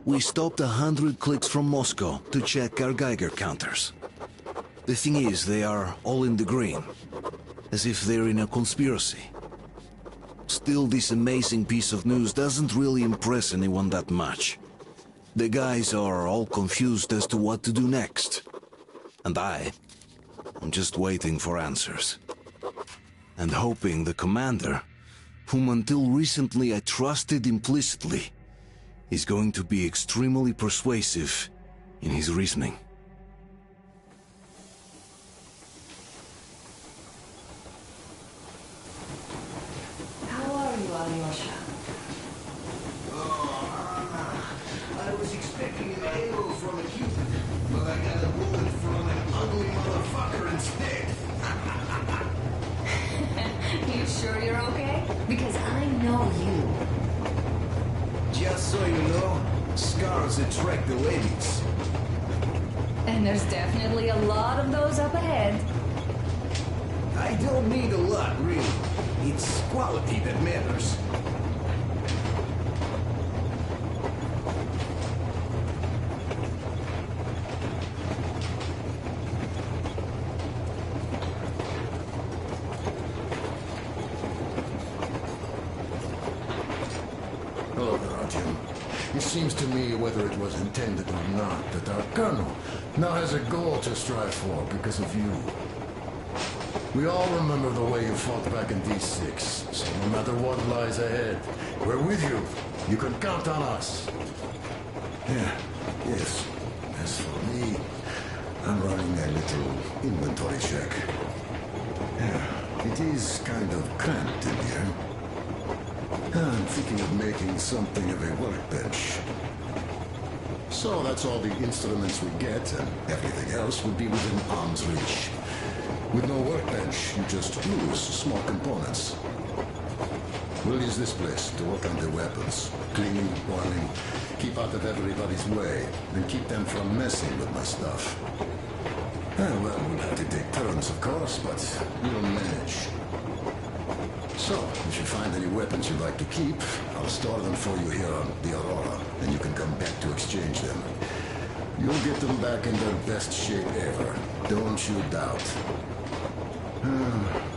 We stopped 100 clicks from Moscow to check our Geiger counters. The thing is, they are all in the green, as if they're in a conspiracy. Still, this amazing piece of news doesn't really impress anyone that much. The guys are all confused as to what to do next. And I'm just waiting for answers. And hoping the commander, whom until recently I trusted implicitly, is going to be extremely persuasive in his reasoning. How are you, Alyosha? I was expecting an arrow from a Cupid, but I got a bullet from an ugly motherfucker instead. You sure you're okay? Because I know you. Just so you know, scars attract the ladies. And there's definitely a lot of those up ahead. I don't need a lot, really. It's quality that matters. Hello there, Artyom. It seems to me, whether it was intended or not, that our colonel now has a goal to strive for because of you. We all remember the way you fought back in D6, so no matter what lies ahead, we're with you. You can count on us. Yes. As for me, I'm running a little inventory check. It is kind of cramped in here. I'm thinking of making something of a workbench. So that's all the instruments we get, and everything else would be within arm's reach. With no workbench, you just lose small components. We'll use this place to work on the weapons. Cleaning, oiling, keep out of everybody's way, and keep them from messing with my stuff. Well, we'll have to take turns, of course, but we'll manage. So, if you find any weapons you'd like to keep, I'll store them for you here on the Aurora, and you can come back to exchange them. You'll get them back in their best shape ever. Don't you doubt.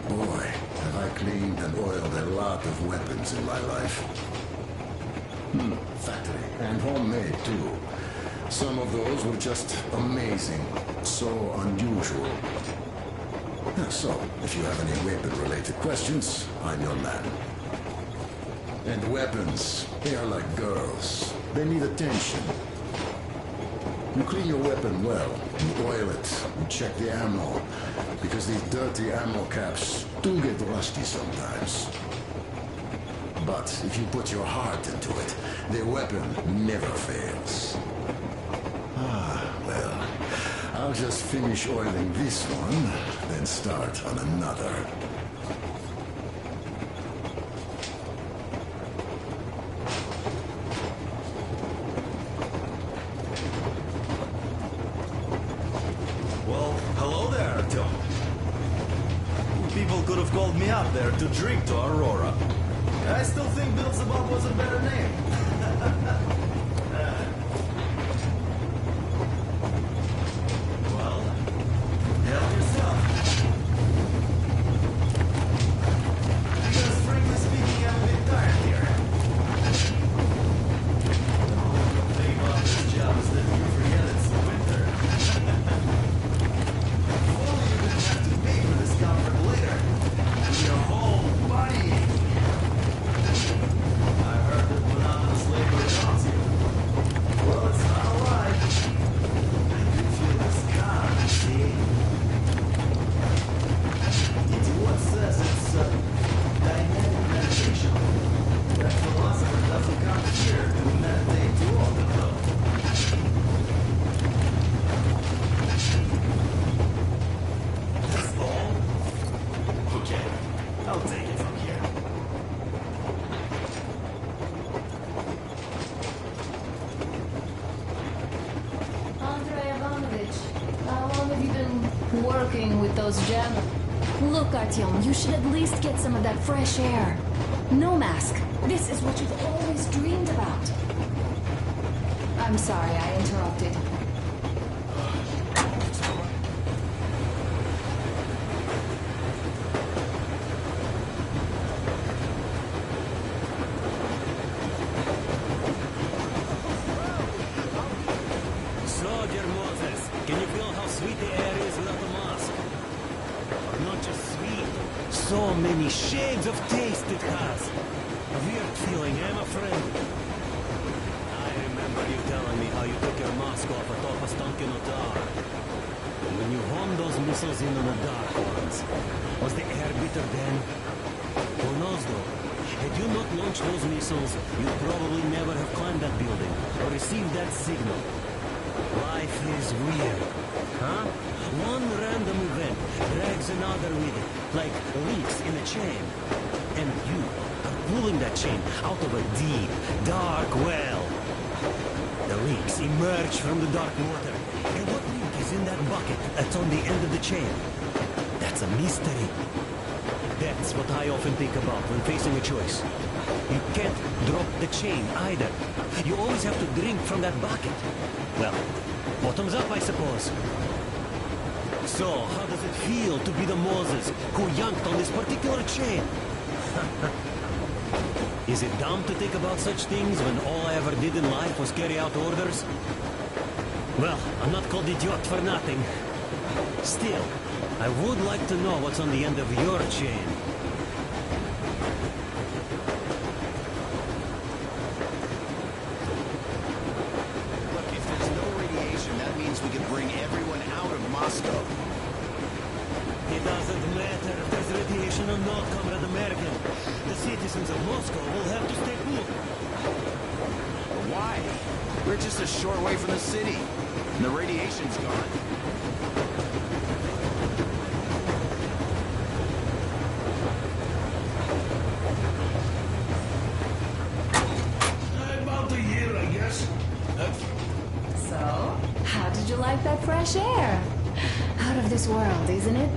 Boy, have I cleaned and oiled a lot of weapons in my life. Factory and homemade, too. Some of those were just amazing. So unusual. So, if you have any weapon-related questions, I'm your man. And weapons, they are like girls. They need attention. You clean your weapon well, you oil it, you check the ammo, because these dirty ammo caps do get rusty sometimes. But if you put your heart into it, the weapon never fails. Well, I'll just finish oiling this one, then start on another. Well, hello there, Artyom. People could have called me up there to drink to Aurora. I still think Beelzebub was a better name. Well, help yourself. Because frankly speaking, I'm a bit tired here. The thing about this job is that you forget it's winter. If only you didn't have to pay for this comfort later. With your whole body. I heard that monotonous labor daunts you. Well, it's not a lie. I do feel this calm, see? It's what says it's dynamic meditation. That philosopher doesn't come here to meditate too often, though. That's all? Okay, I'll take it from here. Andrei Ivanovich, how long have you been working with those gems? Look, Artyom, you should at least get some of that fresh air. No mask. This is what you've always dreamed about. I'm sorry, I interrupted. So, dear Moses, can you feel how sweet the air is without the mask? Or not just sweet, so many shades of taste it has. A weird feeling, I'm a friend. I remember you telling me how you took your mask off atop a Stonkin Otar. And when you homed those missiles in on the Dark Ones, was the air bitter then? Who knows though? Had you not launched those missiles, you'd probably never have climbed that building or received that signal. Life is weird, huh? One random event drags another with it, like links in a chain. And you are pulling that chain out of a deep, dark well. The links emerge from the dark water. And what link is in that bucket that's on the end of the chain? That's a mystery. That's what I often think about when facing a choice. You can't drop the chain either. You always have to drink from that bucket. Well, bottoms up, I suppose. So, how does it feel to be the Moses who yanked on this particular chain? Is it dumb to think about such things when all I ever did in life was carry out orders? Well, I'm not called idiot for nothing. Still, I would like to know what's on the end of your chain. Look, if there's no radiation, that means we can bring everyone out of Moscow. It doesn't matter if there's radiation or not, Comrade American. The citizens of Moscow will have to stay put. Why? We're just a short way from the city. And the radiation's gone. About a year, I guess. So, how did you like that fresh air? Out of this world, isn't it?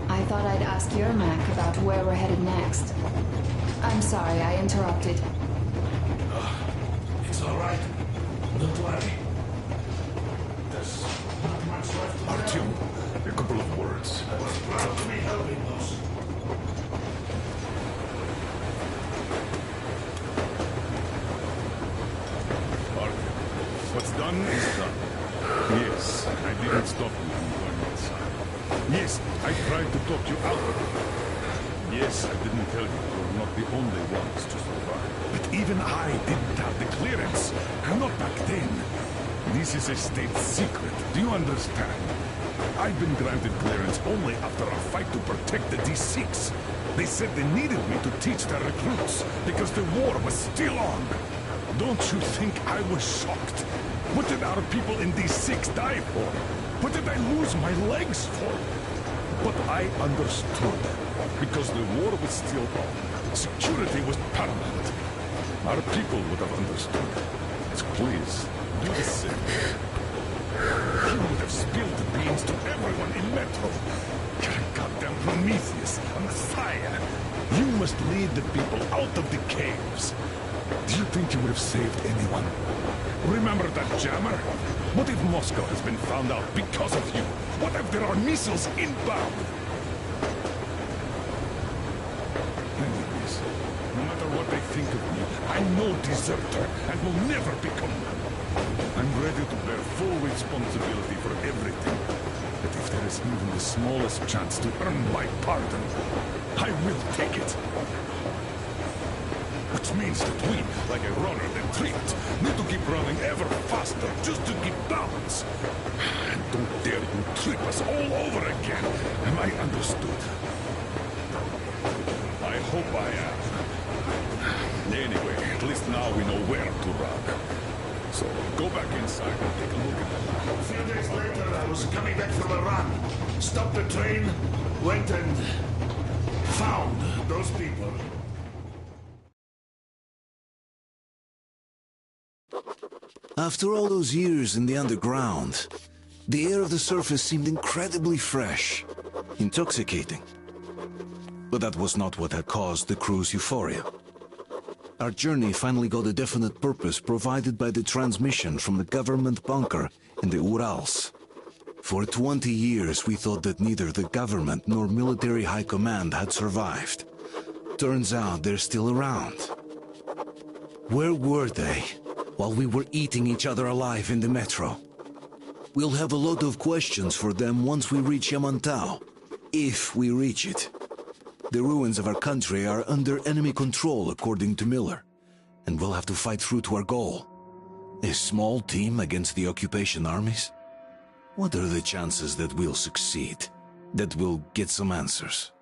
I thought I'd ask your Mac about where we're headed next. I'm sorry, I interrupted. It's all right. Don't worry. There's not much left to Artyom, a couple of words. I was proud to be helping those. Artyom, what's done is done. Yes, I didn't stop you from going outside. Yes, I tried to talk you out of it. Yes, I didn't tell you you're not the only ones to survive. But even I didn't have the clearance. Not back then. This is a state secret. Do you understand? I've been granted clearance only after a fight to protect the D6. They said they needed me to teach their recruits because the war was still on. Don't you think I was shocked? What did our people in D6 die for? What did I lose my legs for? But I understood. Because the war was still on. Security was paramount. Our people would have understood. So please, do the same. You would have spilled the beans to everyone in Metro. You're a goddamn Prometheus, a messiah. You must lead the people out of the caves. Do you think you would have saved anyone? Remember that jammer? What if Moscow has been found out because of you? What if there are missiles inbound? Anyways, no matter what they think of me, I'm no deserter and will never become one. I'm ready to bear full responsibility for everything. But if there is even the smallest chance to earn my pardon, I will take it. Which means that we, like a runner that tripped, need to keep running ever faster just to keep balance. And don't dare you trip us all over again. Am I understood? I hope I am. Anyway, at least now we know where to run. So go back inside and take a look at the map. A few days later, I was coming back from a run. Stopped the train, went and found those people. After all those years in the underground, the air of the surface seemed incredibly fresh, intoxicating. But that was not what had caused the crew's euphoria. Our journey finally got a definite purpose provided by the transmission from the government bunker in the Urals. For 20 years, we thought that neither the government nor military high command had survived. Turns out they're still around. Where were they while we were eating each other alive in the metro? We'll have a lot of questions for them once we reach Yamantau, if we reach it. The ruins of our country are under enemy control, according to Miller, and we'll have to fight through to our goal. A small team against the occupation armies? What are the chances that we'll succeed? That we'll get some answers?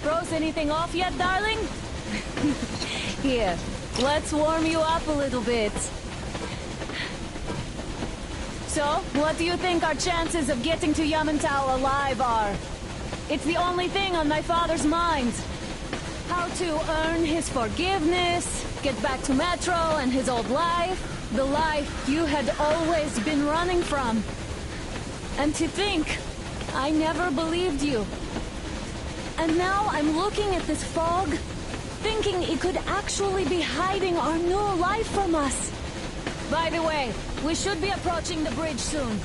Froze anything off yet, darling? Here, let's warm you up a little bit. So, what do you think our chances of getting to Yamantau alive are? It's the only thing on my father's mind. How to earn his forgiveness, get back to Metro and his old life. The life you had always been running from. And to think, I never believed you. And now I'm looking at this fog, thinking it could actually be hiding our new life from us. By the way, we should be approaching the bridge soon.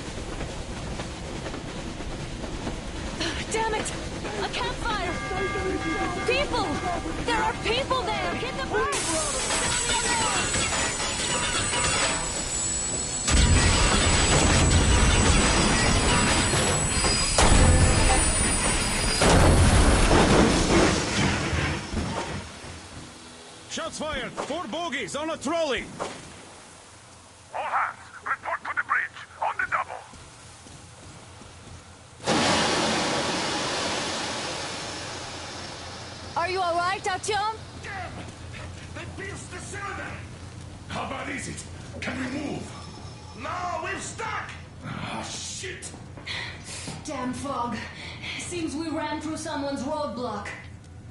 Damn it! A campfire! People! There are people there! Hit the brakes! Shots fired! 4 bogies on a trolley! All hands, report to the bridge, on the double! Are you alright, Artyom? Damn! They pierced the cylinder! How bad is it? Can we move? No, we're stuck! Ah, shit! Damn fog. Seems we ran through someone's roadblock.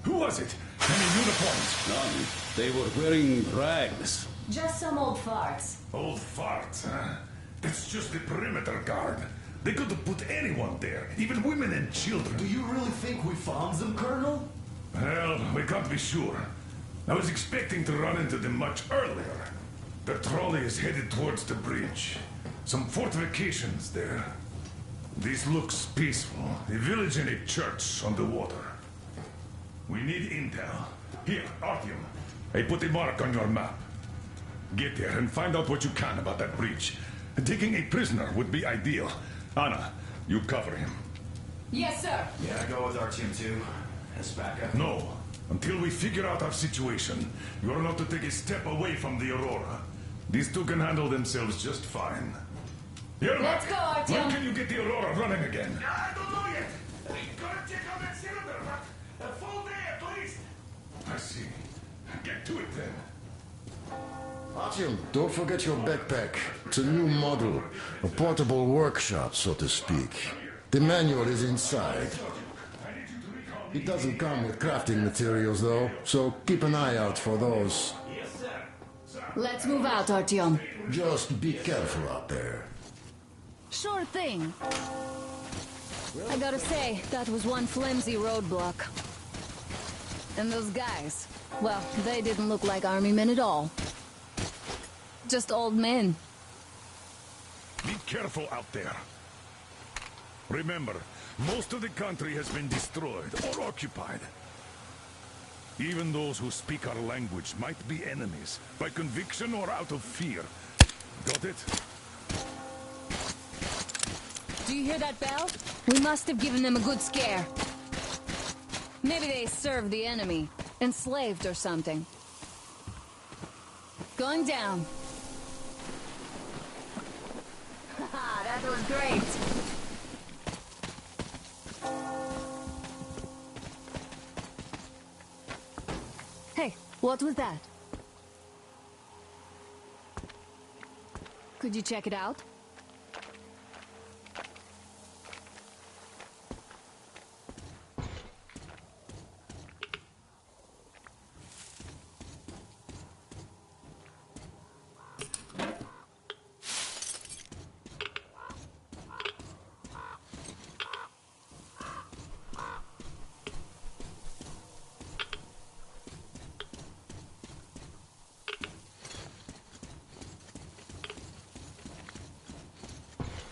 Who was it? Any uniforms? None. They were wearing rags. Just some old farts. Old farts, huh? That's just the perimeter guard. They could have put anyone there, even women and children. Do you really think we found them, Colonel? Well, we can't be sure. I was expecting to run into them much earlier. The trolley is headed towards the bridge. Some fortifications there. This looks peaceful. A village and a church on the water. We need intel. Here, Artyom. I put a mark on your map. Get there and find out what you can about that bridge. Taking a prisoner would be ideal. Anna, you cover him. Yes, sir. Yeah, go with Artyom too. As backup. No. Until we figure out our situation, you are not to take a step away from the Aurora. These two can handle themselves just fine. Yermak, Let's go, Artyom. when can you get the Aurora running again? I don't know yet. Gotta check out that cylinder, but a full day at least. I see. Get to it then. Artyom, don't forget your backpack. It's a new model. A portable workshop, so to speak. The manual is inside. It doesn't come with crafting materials, though, so keep an eye out for those. Let's move out, Artyom. Just be careful out there. Sure thing. I gotta say, that was one flimsy roadblock. And those guys, well, they didn't look like army men at all. Just old men. Be careful out there. Remember, most of the country has been destroyed or occupied. Even those who speak our language might be enemies, by conviction or out of fear. Got it? Do you hear that bell? We must have given them a good scare. Maybe they served the enemy, enslaved or something. Going down. Haha, that was great. Hey, what was that? Could you check it out?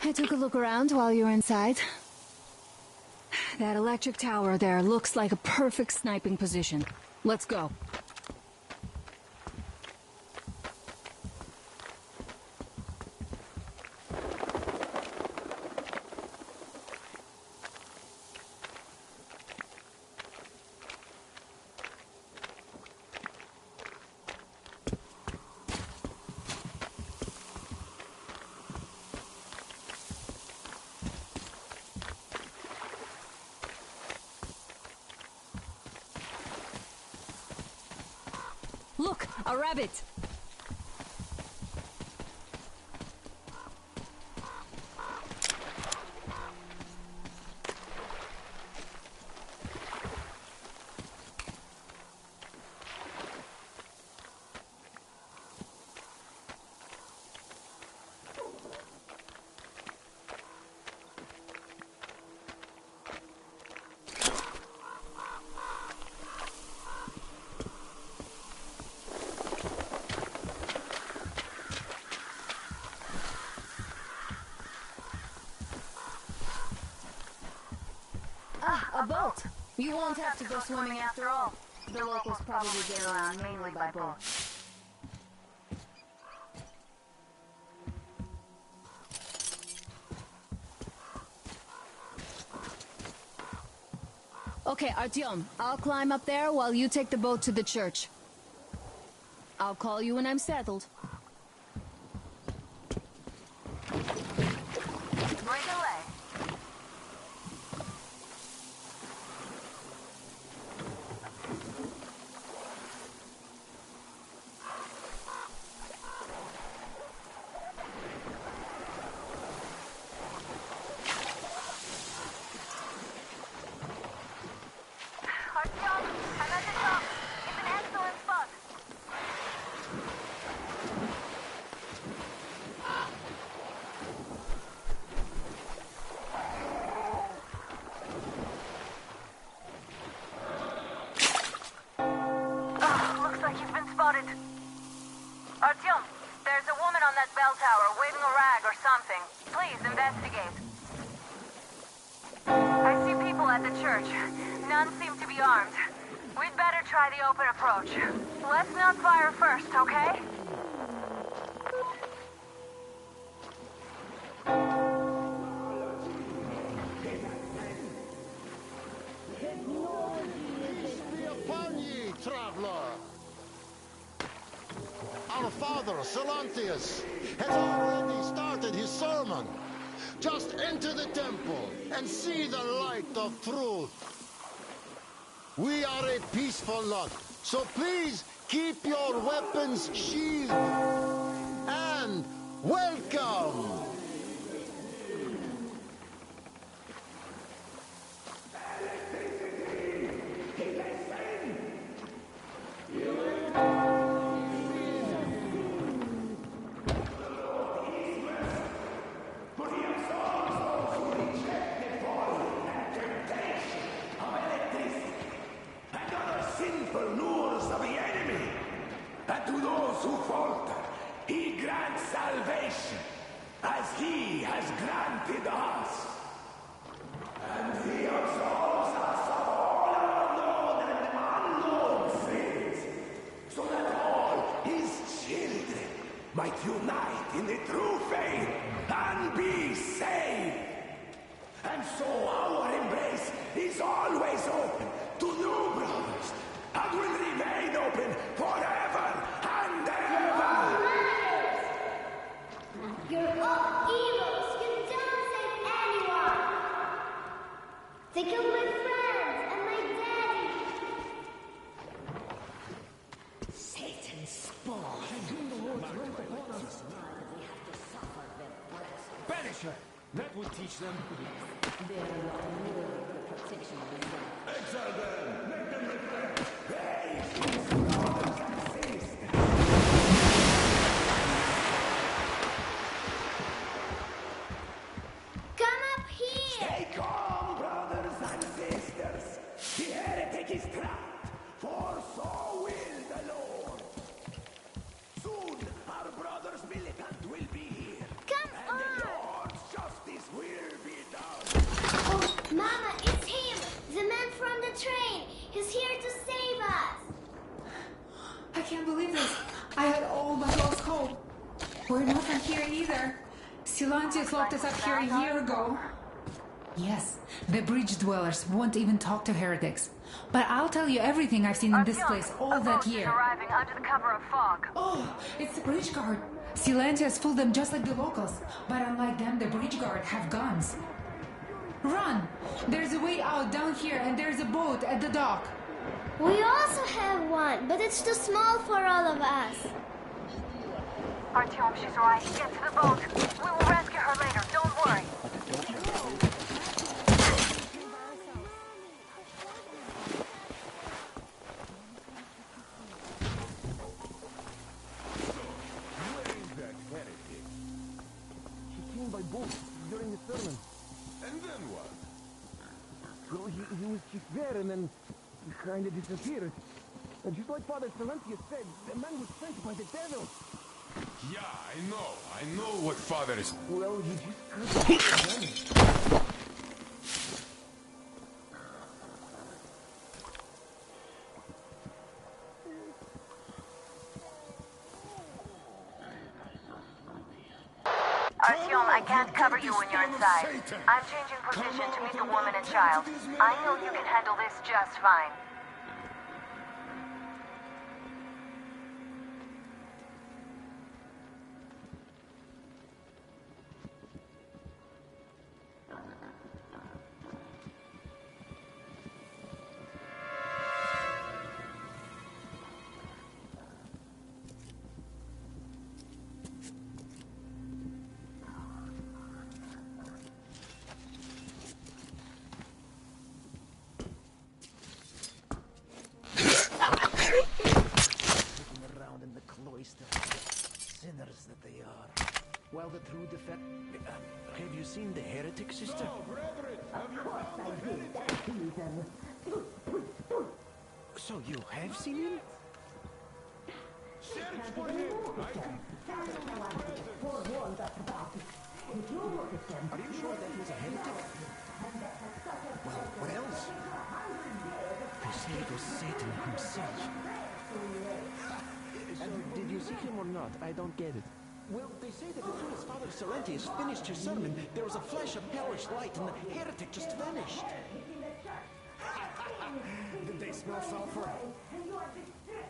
I took a look around while you were inside. That electric tower there looks like a perfect sniping position. Let's go. Look, a rabbit! A boat! You won't have to go swimming after all. The locals probably get around mainly by boat. Okay, Artyom, I'll climb up there while you take the boat to the church. I'll call you when I'm settled. Break away. Artyom, I'm at the top. It's an excellent spot. Artyom, there's a woman on that bell tower waving a rag or something. Please investigate. I see people at the church. None seem to be armed. We'd better try the open approach. Let's not fire first, okay? Traveler. Our father, Silantius, has already started his sermon. Just enter the temple and see the light of truth. We are a peaceful lot, so please keep your weapons sheathed. And welcome! As he has granted us. And he absolves us of all our known and unknown sins, so that all his children might unite in the true faith and be saved. And so our embrace is always open to new brothers, and will remain open forever and ever. You're all evils! You don't save anyone! They killed my friends and my daddy! Satan's spawn! Banish her! That will teach them. Exile them! Make them regret! Come up here! Stay calm, brothers and sisters! The heretic is trapped, for so will the Lord! Soon our brother's militant will be here! Come and on! the Lord's justice will be done! Oh, Mama, it's him! The man from the train! He's here to save us! I can't believe this. I had all but lost hope. We're not from here either. Silantius locked us up here a year ago. Yes, the bridge dwellers won't even talk to heretics. But I'll tell you everything I've seen in this place all that year. Arriving under the cover of fog. Oh, it's the bridge guard. Silantius fooled them just like the locals. But unlike them, the bridge guard have guns. Run! There's a way out down here and there's a boat at the dock. We also have one, but it's too small for all of us. Artyom, she's right. Get to the boat. We will rescue her later. Don't worry. He came by boat during the sermon. And then what? Well, he was just there and then he kind of disappeared. And just like Father Silantius said, the man was sent by the devil. Yeah, I know what father is. Well, he just couldn't. Artyom, I can't cover you when you're inside. I'm changing position to meet the woman and child. I know you can handle this just fine. Around in the cloister, sinners that they are. While the true defect. Have you seen the heretic, sister? So you have seen him? Search for him! I can feel his presence! Are you sure that was a heretic? Well, what else? They say it was Satan himself. And did you see him or not? I don't get it. Well, they say that as soon as Father Silentius finished his sermon, there was a flash of hellish light and the heretic just vanished. Did they smell sulfur?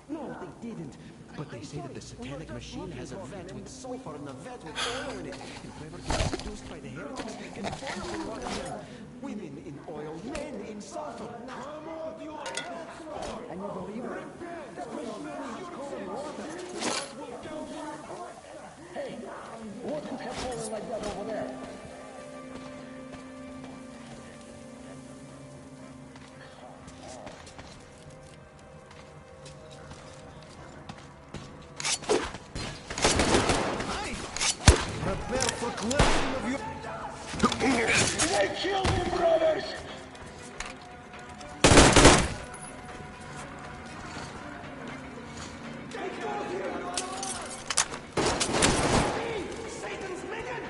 No, they didn't. But they say that the satanic machine has a vat with sulfur and a vat with oil in it. And whoever gets seduced by the heretics can boil in one of them. Women in oil, men in sulfur. Come on, you hellspawn! And you believe it? That machine is cold water. Hey, what could have fallen like that over there? Prepare for cleansing of your... They killed him, brothers! Satan's minion!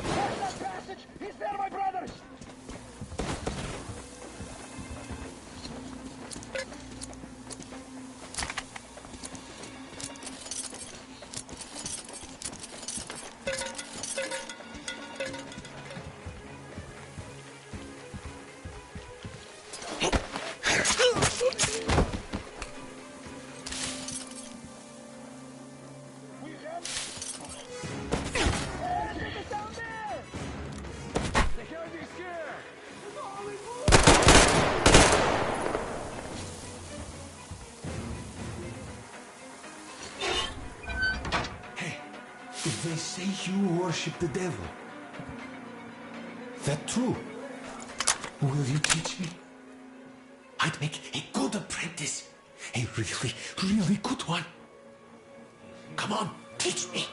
There's that passage! He's there, my brothers! We have... Hey, take us down there! They can't be scared! Hey, if they say you worship the devil, that true? Will you teach me? I'd make a good apprentice. A really, really good one. Come on, teach me.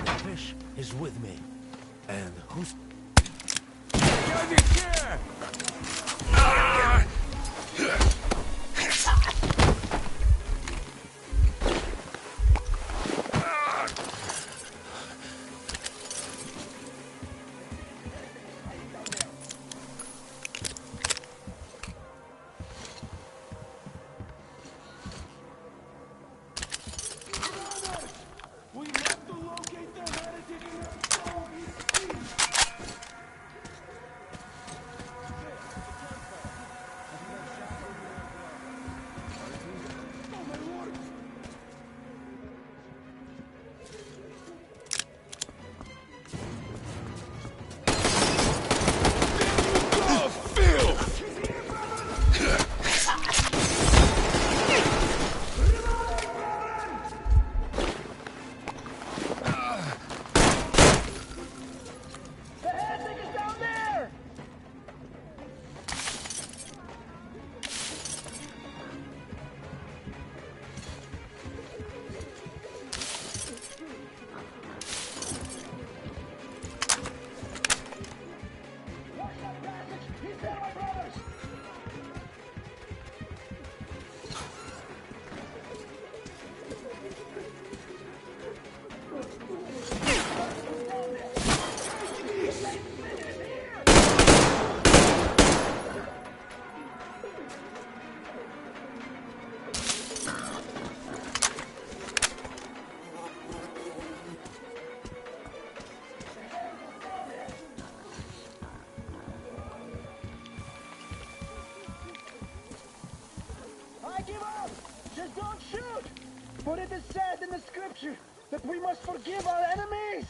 The fish is with me. And who's... Can't be scared! We have to locate the heretic and solve his feet! Oh my lord! Oh, Phil! The heretic is down there! Watch that passage! He's there, my brothers! I give up! Just don't shoot! For it is said in the scripture that we must forgive our enemies!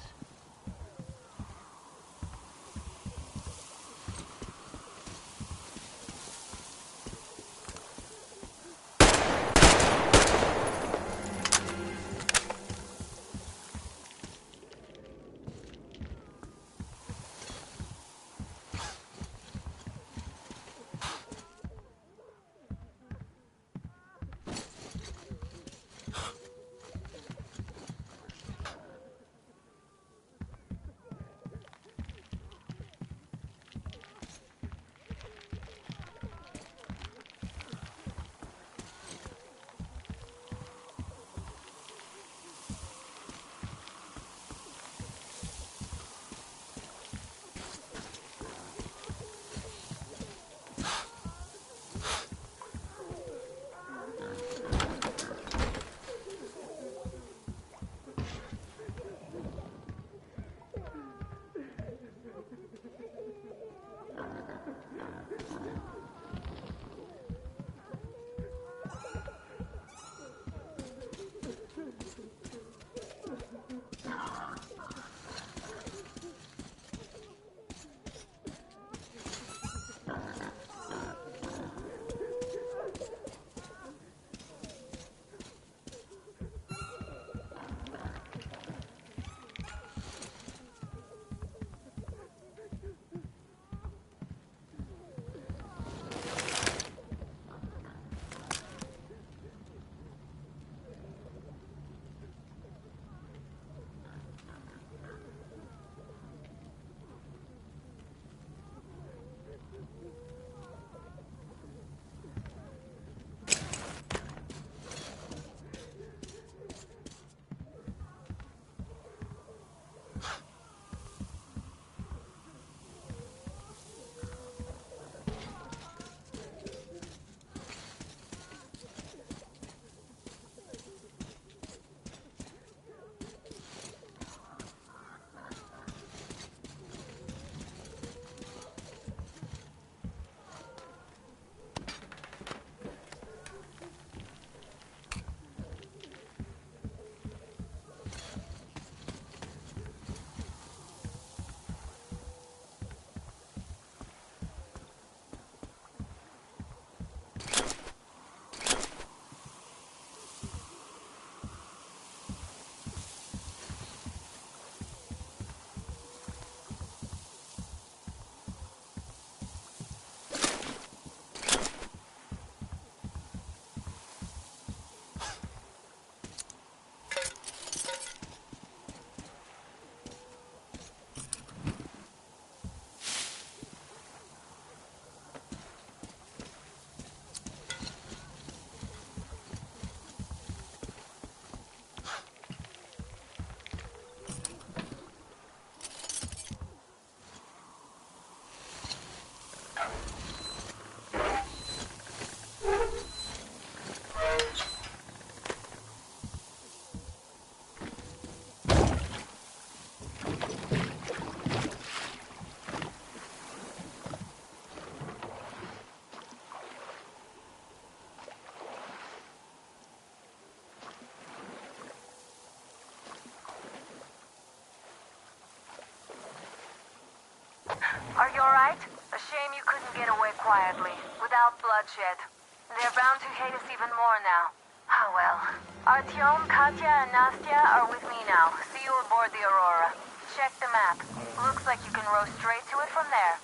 quietly, without bloodshed. They're bound to hate us even more now. Ah, well. Artyom, Katya, and Nastya are with me now. See you aboard the Aurora. Check the map. Looks like you can row straight to it from there.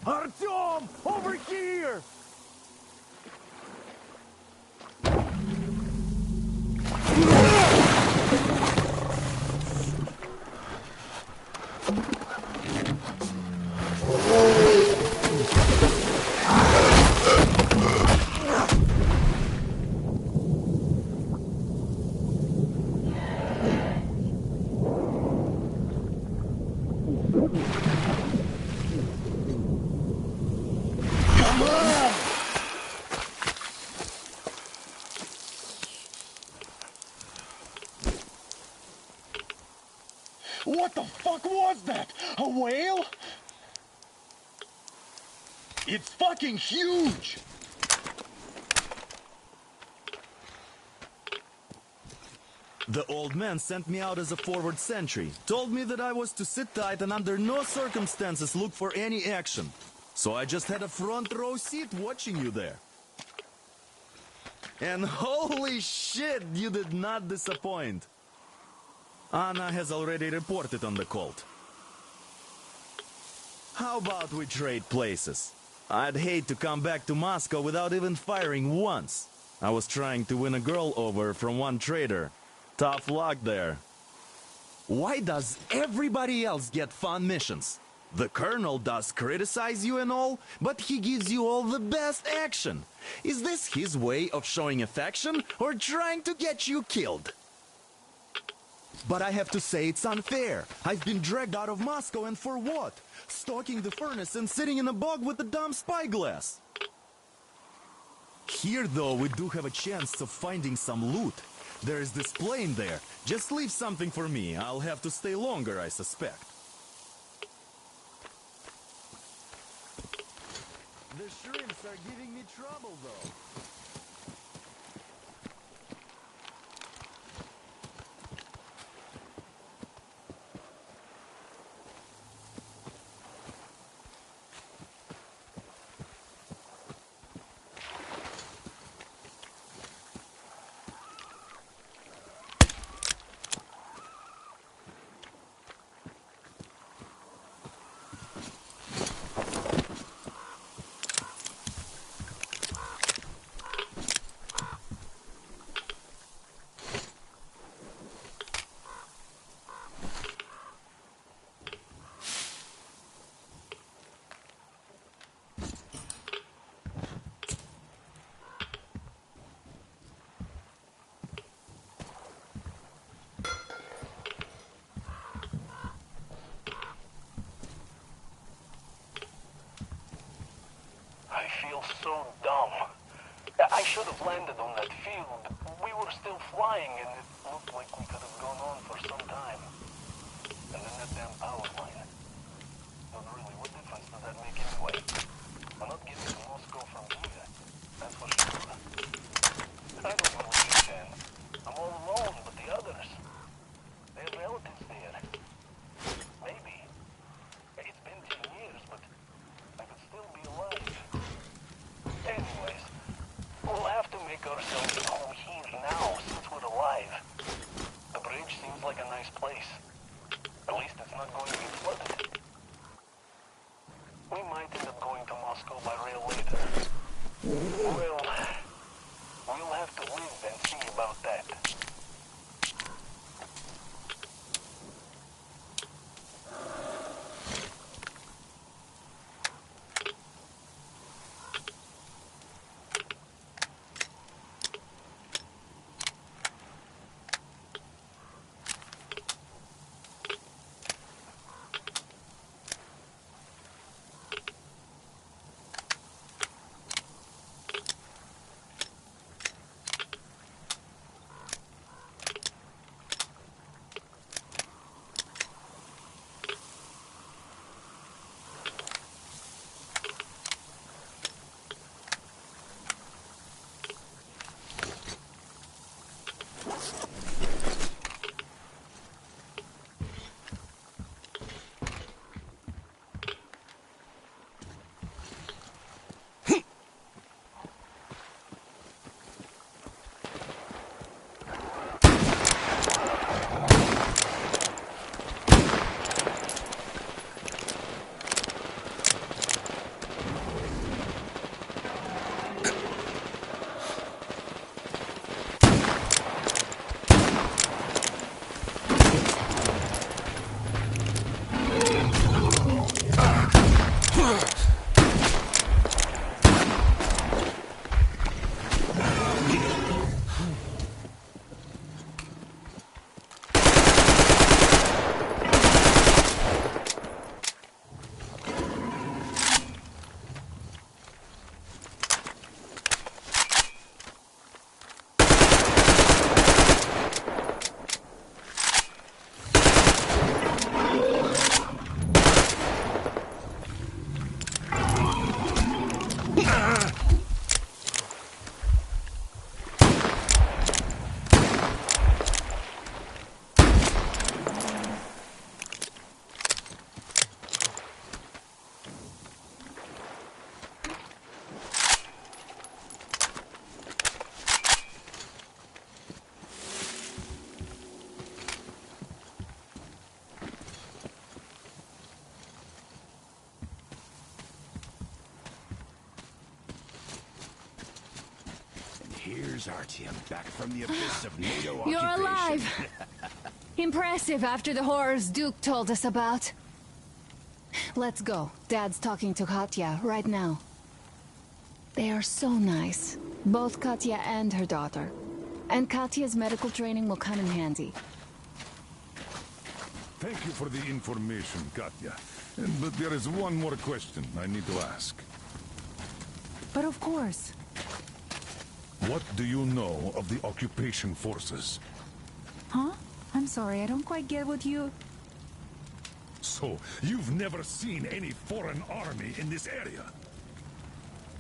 Artyom! Over here! What the fuck was that? A whale? It's fucking huge! The old man sent me out as a forward sentry, told me that I was to sit tight and under no circumstances look for any action. So I just had a front row seat watching you there. And holy shit, you did not disappoint. Anna has already reported on the cult. How about we trade places? I'd hate to come back to Moscow without even firing once. I was trying to win a girl over from one trader. Tough luck there. Why does everybody else get fun missions? The Colonel does criticize you and all, but he gives you all the best action. Is this his way of showing affection or trying to get you killed? But I have to say it's unfair. I've been dragged out of Moscow, and for what? Stalking the furnace and sitting in a bog with a dumb spyglass. Here, though, we do have a chance of finding some loot. There is this plane there. Just leave something for me. I'll have to stay longer, I suspect. The shrimps are giving me trouble, though. So dumb. I should have landed on that field. We were still flying and it looked like we could have gone on for some time. And then that damn power line. But really, what difference does that make anyway? We're not getting to Moscow from here. That's for sure. I don't know what you can. I'm all alone, but the others, they have relatives there. Maybe. It's been 10 years, but I could still be alive. Anyways, we'll have to make ourselves at home here now since we're alive. The bridge seems like a nice place. At least it's not going to be flooded. We might end up going to Moscow by rail later. Well, we'll have to live and see about that. There's Artyom, back from the abyss of NATO You're occupation. alive! Impressive after the horrors Duke told us about. Let's go. Dad's talking to Katya right now. They are so nice. Both Katya and her daughter. And Katya's medical training will come in handy. Thank you for the information, Katya. But there is one more question I need to ask. But of course. What do you know of the occupation forces? Huh? I'm sorry, I don't quite get what you... So, you've never seen any foreign army in this area?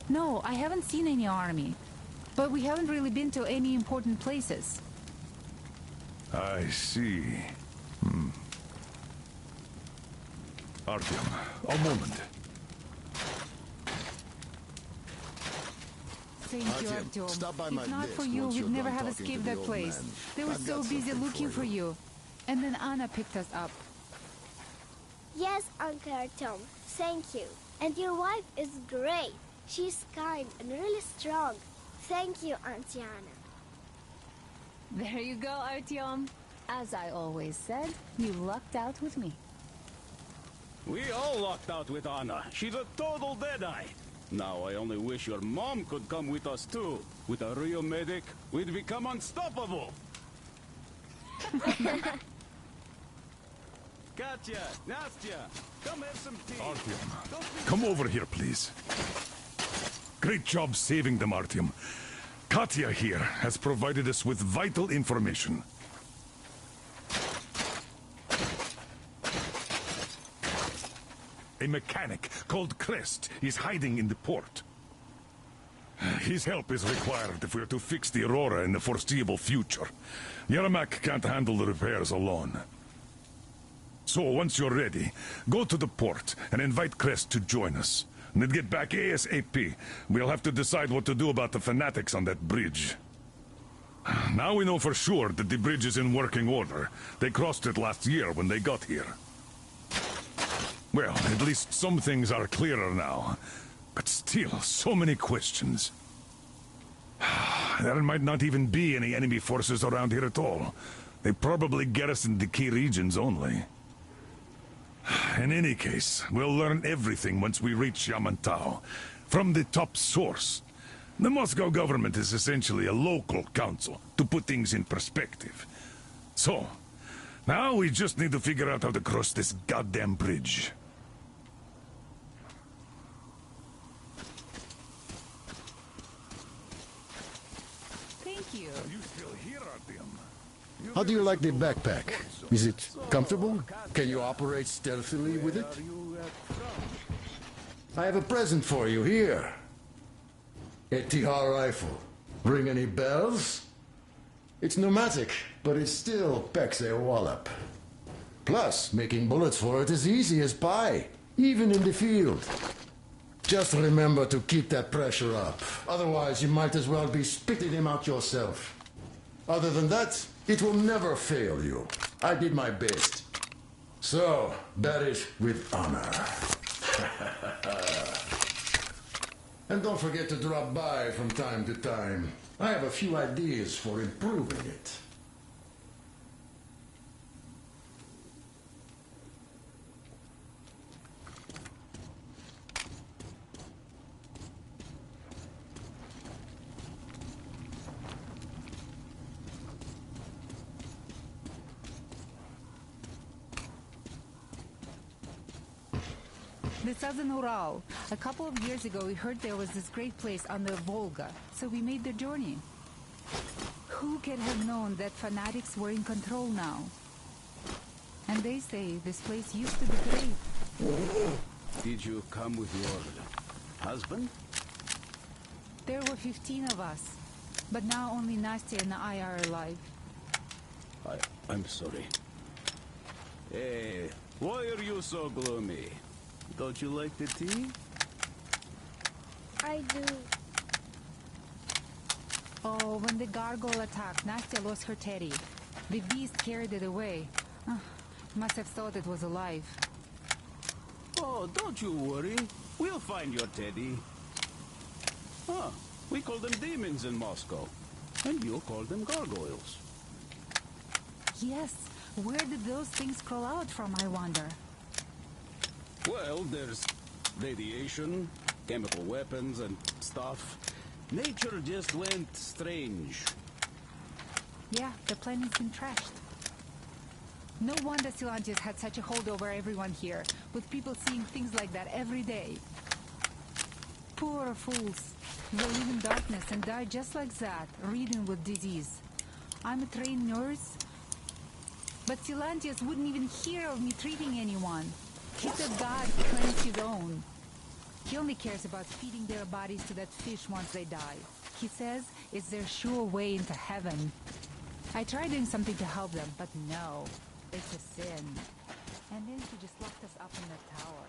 No, I haven't seen any army. But we haven't really been to any important places. I see. Artyom, a moment. Thank you, Artyom, Artyom. stop by my If not desk for you, once we'd you're never done have talking escaped to the that old place. man. They were I've so got busy something looking for you. And then Anna picked us up. Yes, Uncle Artyom. Thank you. And your wife is great. She's kind and really strong. Thank you, Auntie Anna. There you go, Artyom. As I always said, you lucked out with me. We all lucked out with Anna. She's a total deadeye. Now I only wish your mom could come with us too. With a real medic, we'd become unstoppable. Katya, Nastya, come have some tea. Artyom, come over here, please. Great job saving them, Artyom. Katya here has provided us with vital information. A mechanic called Crest is hiding in the port. His help is required if we're to fix the Aurora in the foreseeable future. Yermak can't handle the repairs alone. So once you're ready, go to the port and invite Crest to join us. And then get back ASAP. We'll have to decide what to do about the fanatics on that bridge. Now we know for sure that the bridge is in working order. They crossed it last year when they got here. Well, at least some things are clearer now. But still, so many questions. There might not even be any enemy forces around here at all. They probably garrison the key regions only. In any case, we'll learn everything once we reach Yamantau. From the top source. The Moscow government is essentially a local council, to put things in perspective. So, now we just need to figure out how to cross this goddamn bridge. Thank you. Are you still here, Artyom? How do you like the backpack? Is it comfortable? Can you operate stealthily with it? I have a present for you here. A TR rifle. Ring any bells? It's pneumatic, but it still packs a wallop. Plus, making bullets for it is easy as pie, even in the field. Just remember to keep that pressure up. Otherwise, you might as well be spitting him out yourself. Other than that, it will never fail you. I did my best. So, bear it with honor. And don't forget to drop by from time to time. I have a few ideas for improving it. The Southern Ural. A couple of years ago, we heard there was this great place on the Volga, so we made the journey. Who could have known that fanatics were in control now? And they say this place used to be great. Did you come with your husband? There were 15 of us, but now only Nastya and I are alive. I'm sorry. Hey, why are you so gloomy? Don't you like the tea? I do. Oh, when the gargoyle attacked, Nastya lost her teddy. The beast carried it away. Must have thought it was alive. Oh, don't you worry. We'll find your teddy. Huh, we call them demons in Moscow. And you call them gargoyles. Yes. Where did those things crawl out from, I wonder? Well, there's radiation, chemical weapons, and stuff. Nature just went strange. Yeah, the planet's been trashed. No wonder Silantius had such a hold over everyone here, with people seeing things like that every day. Poor fools. They live in darkness and die just like that, ridden with disease. I'm a trained nurse, but Silantius wouldn't even hear of me treating anyone. He's a god who claims his own. He only cares about feeding their bodies to that fish once they die. He says it's their sure way into heaven. I tried doing something to help them, but no. It's a sin. And then he just locked us up in the tower.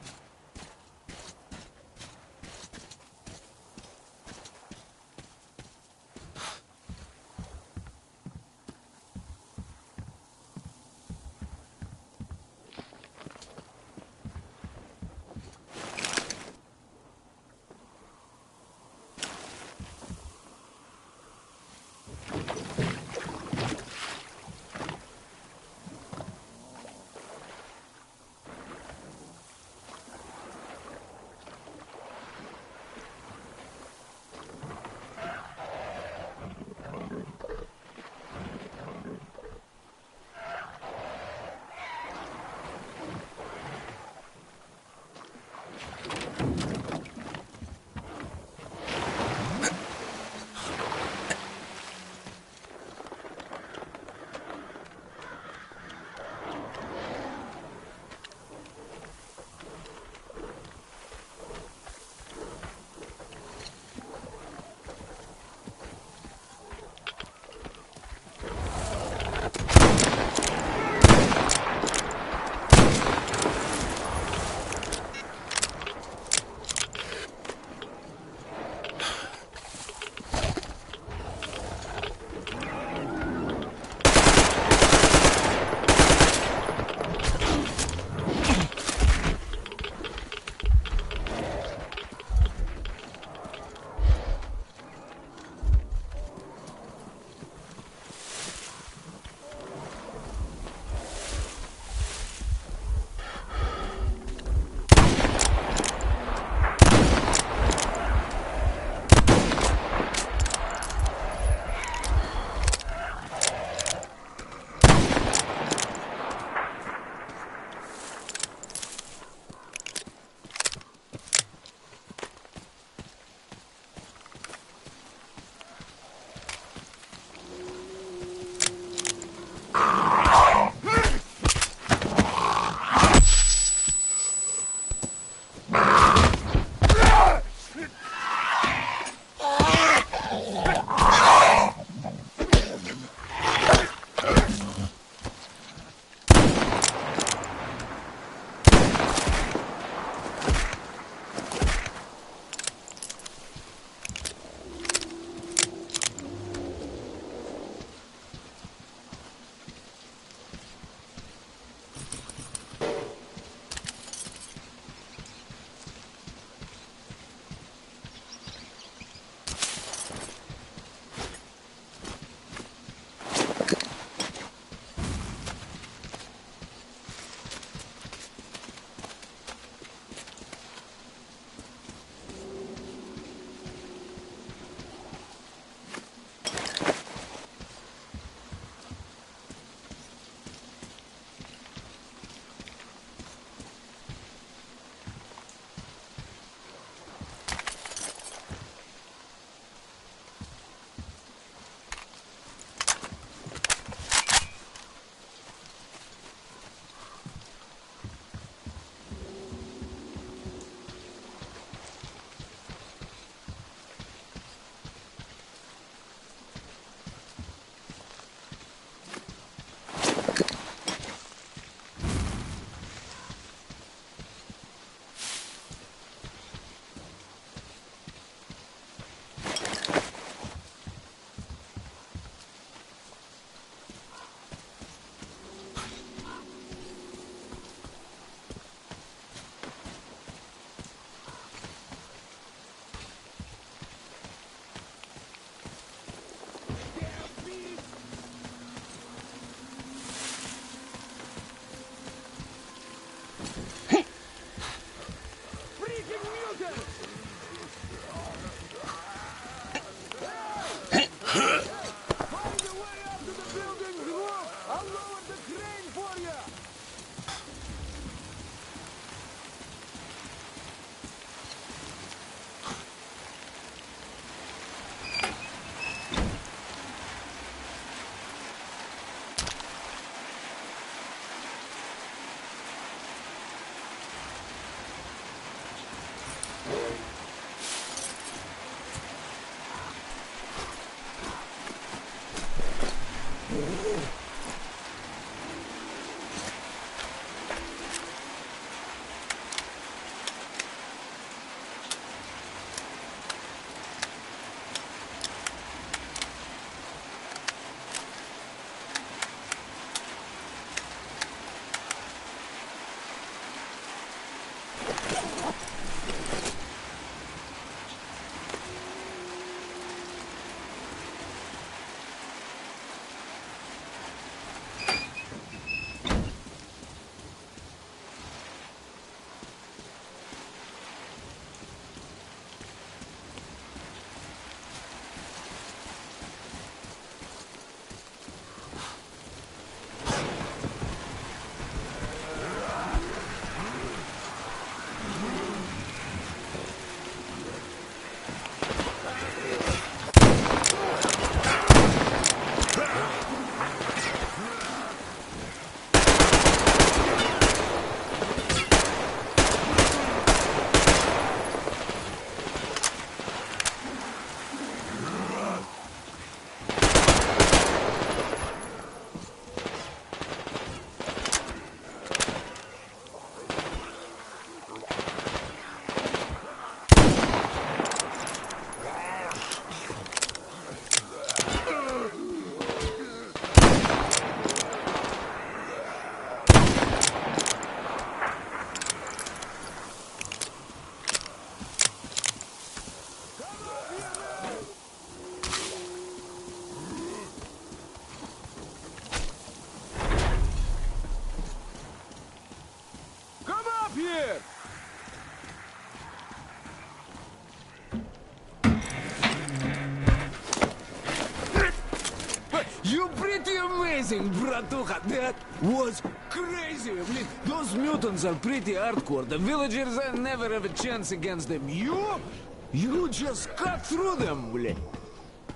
You pretty amazing, bratuха. That was crazy. I mean, those mutants are pretty hardcore. The villagers never have a chance against them. You just cut through them, bleh.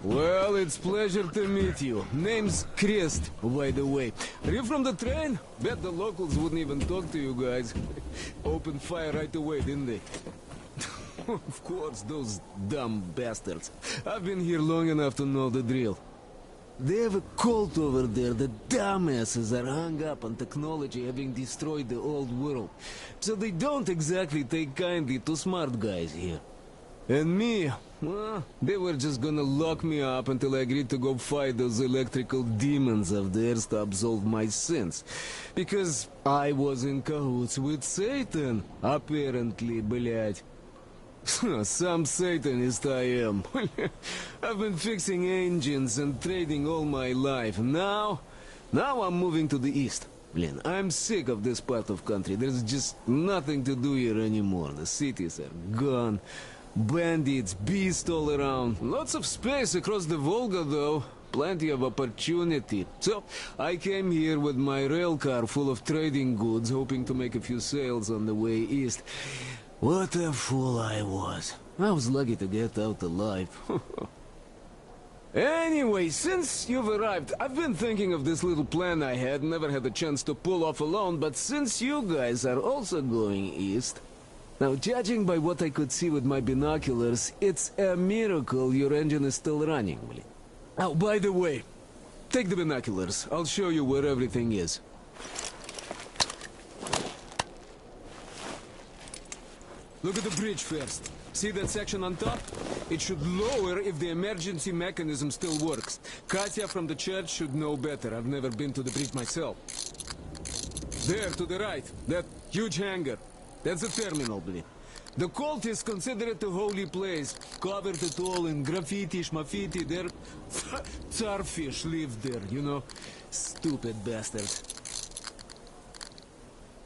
Well, it's pleasure to meet you. Name's Crest, by the way. Are you from the train? Bet the locals wouldn't even talk to you guys. Opened fire right away, didn't they? Of course, those dumb bastards. I've been here long enough to know the drill. They have a cult over there. The dumbasses are hung up on technology having destroyed the old world. So they don't exactly take kindly to smart guys here. And me, well, they were just gonna lock me up until I agreed to go fight those electrical demons of theirs to absolve my sins. Because I was in cahoots with Satan, apparently, блядь. Some Satanist I am. I've been fixing engines and trading all my life. Now I'm moving to the east. Blin, I'm sick of this part of country. There's just nothing to do here anymore. The cities are gone. Bandits, beasts all around. Lots of space across the Volga, though. Plenty of opportunity. So, I came here with my rail car full of trading goods, hoping to make a few sales on the way east. What a fool I was. I was lucky to get out alive. Anyway, since you've arrived, I've been thinking of this little plan I had. Never had a chance to pull off alone, but since you guys are also going east... Now, judging by what I could see with my binoculars, it's a miracle your engine is still running. Oh, by the way, take the binoculars. I'll show you where everything is. Look at the bridge first. See that section on top? It should lower if the emergency mechanism still works. Katya from the church should know better. I've never been to the bridge myself. There, to the right, that huge hangar. That's a terminal, blin. The cult is considered a holy place. Covered it all in graffiti, schmaffiti. Their Tsarfish lived there, you know. Stupid bastards.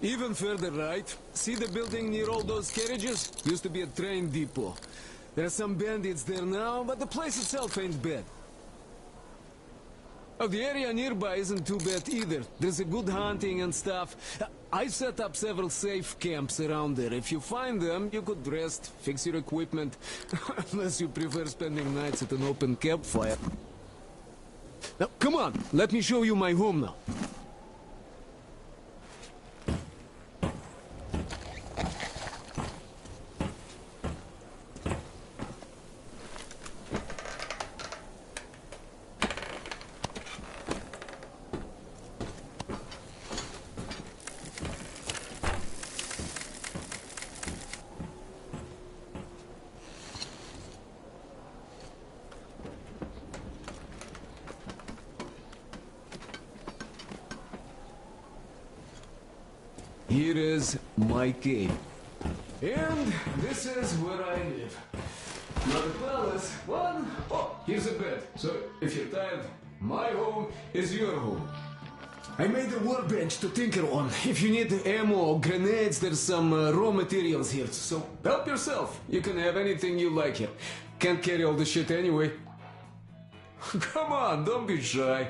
Even further right, see the building near all those carriages? Used to be a train depot. There are some bandits there now, but the place itself ain't bad. Oh, the area nearby isn't too bad either. There's a good hunting and stuff. I set up several safe camps around there. If you find them, you could rest, fix your equipment. Unless you prefer spending nights at an open campfire. Now, come on, let me show you my home now. Here is my cave. And this is where I live. Not a palace, but... Oh, here's a bed. So, if you're tired, my home is your home. I made a workbench to tinker on. If you need ammo or grenades, there's some raw materials here. So, help yourself. You can have anything you like here. Can't carry all the shit anyway. Come on, don't be shy.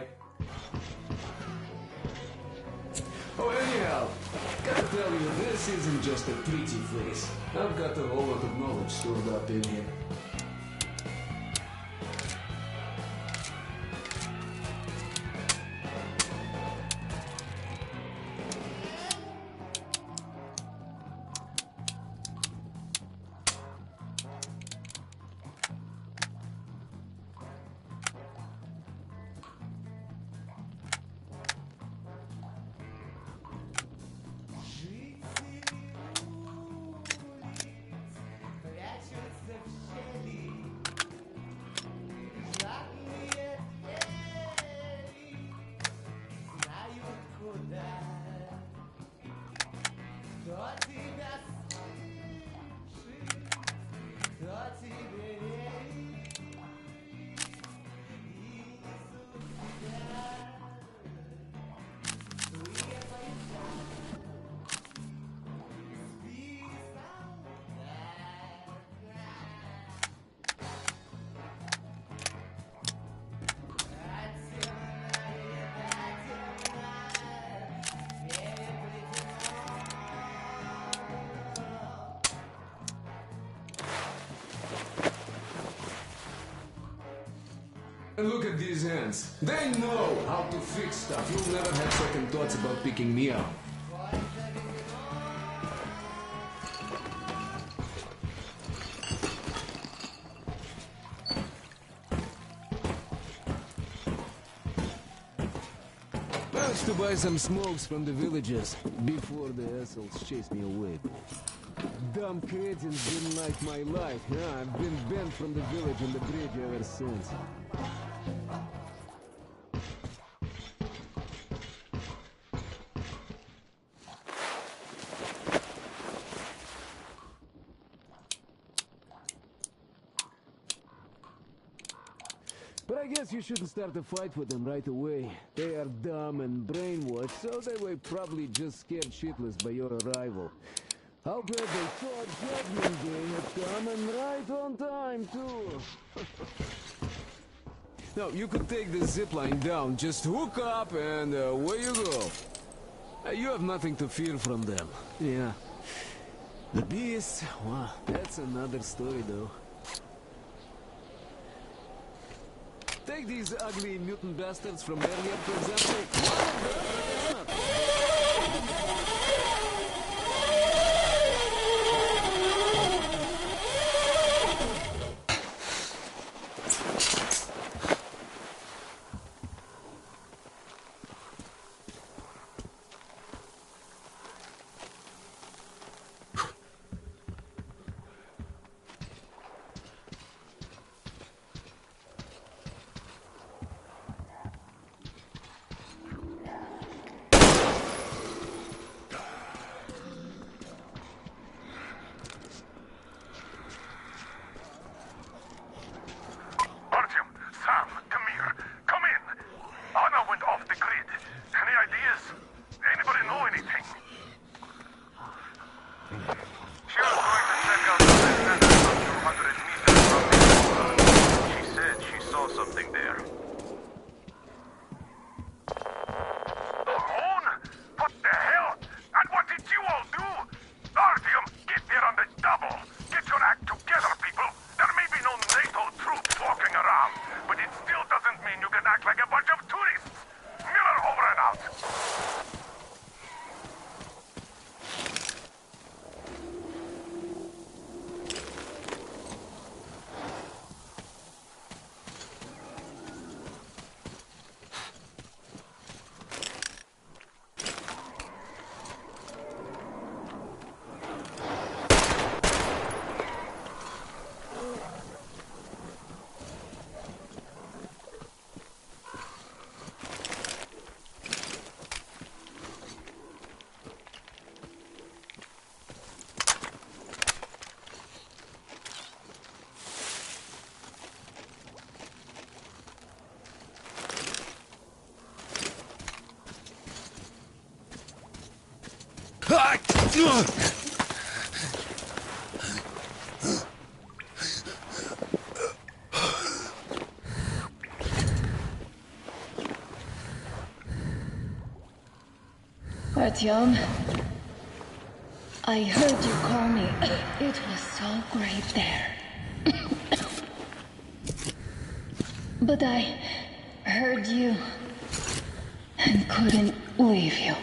Oh, anyhow, gotta tell you, this isn't just a pretty place. I've got a whole lot of knowledge stored up in here. Look at these hands. They know how to fix stuff. You'll never have second thoughts about picking me up. Managed to buy some smokes from the villagers before the assholes chased me away. Dumb cretins didn't like my life, huh? I've been banned from the village and the bridge ever since. But I guess you shouldn't start a fight with them right away. They are dumb and brainwashed, so they were probably just scared shitless by your arrival. I'll bet they thought Judgment Day had come, and right on time, too. No, you could take the zipline down, just hook up, and away you go. You have nothing to fear from them. Yeah. The beast, well, that's another story, though. Take these ugly mutant bastards from earlier, for example. What the hell? And what Artyom, I heard you call me. It was so great there. But I heard you and couldn't leave you.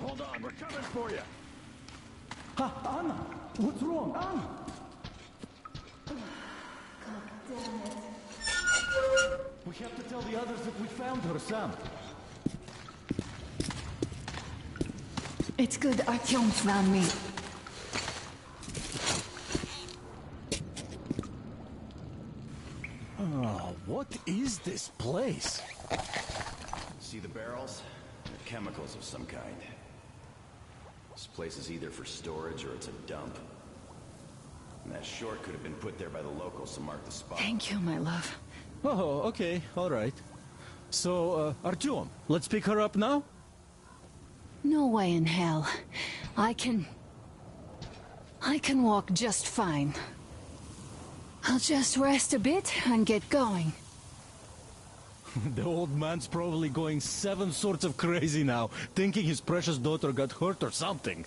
Hold on, we're coming for you. Anna, what's wrong, Anna? God damn it. We have to tell the others that we found her, Sam. It's good Artyom found me. Oh, what is this place? See the barrels? They're chemicals of some kind. This place is either for storage or it's a dump. And that short could have been put there by the locals to mark the spot. Thank you, my love. Oh, okay, all right. So, Artyom, let's pick her up now? No way in hell. I can walk just fine. I'll just rest a bit and get going. The old man's probably going 7 sorts of crazy now, thinking his precious daughter got hurt or something.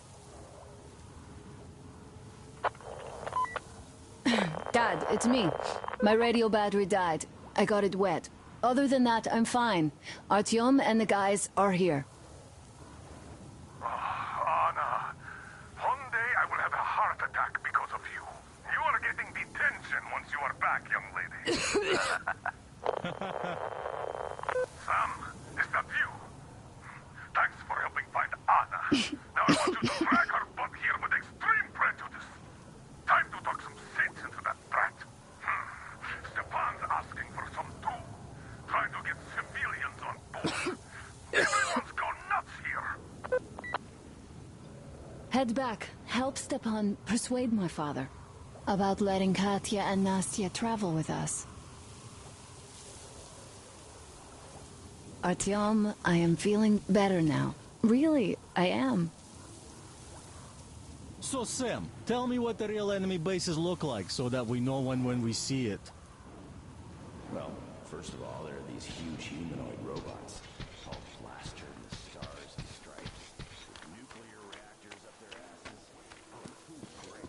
Dad, it's me. My radio battery died. I got it wet. Other than that, I'm fine. Artyom and the guys are here. Anna, one day I will have a heart attack because of you. You are getting detention once you are back, young lady. Sam, is that you? Thanks for helping find Anna. Now I want you to drag her butt here with extreme prejudice. Time to talk some sense into that brat. Stepan's asking for some too. Trying to get civilians on board. Everyone's gone nuts here. Head back. Help Stepan persuade my father about letting Katya and Nastya travel with us. Artyom, I am feeling better now. Really, I am. So, Sam, tell me what the real enemy bases look like so that we know when we see it. Well, first of all, there are these huge humanoid robots. All plastered in the stars and stripes. With nuclear reactors up their asses. Oh, great.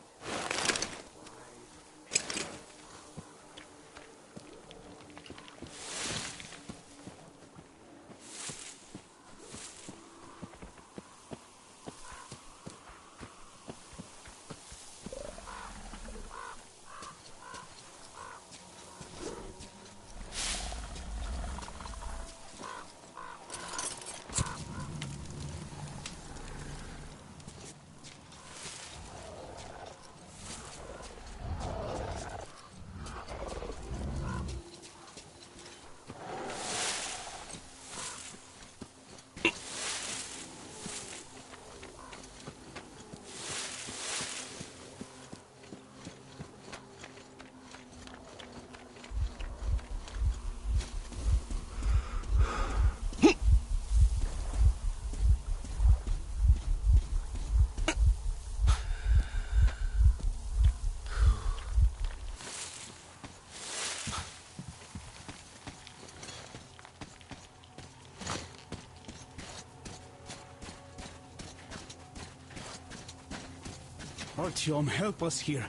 Artyom, help us here.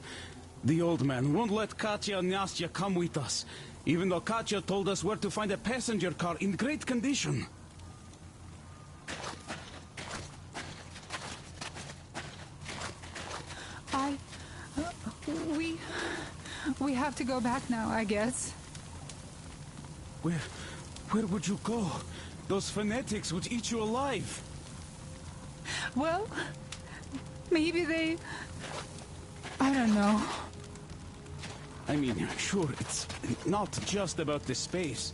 The old man won't let Katya and Nastya come with us, even though Katya told us where to find a passenger car in great condition. We have to go back now, I guess. Where would you go? Those fanatics would eat you alive. Well, maybe they... I don't know. I mean, sure, it's not just about the space.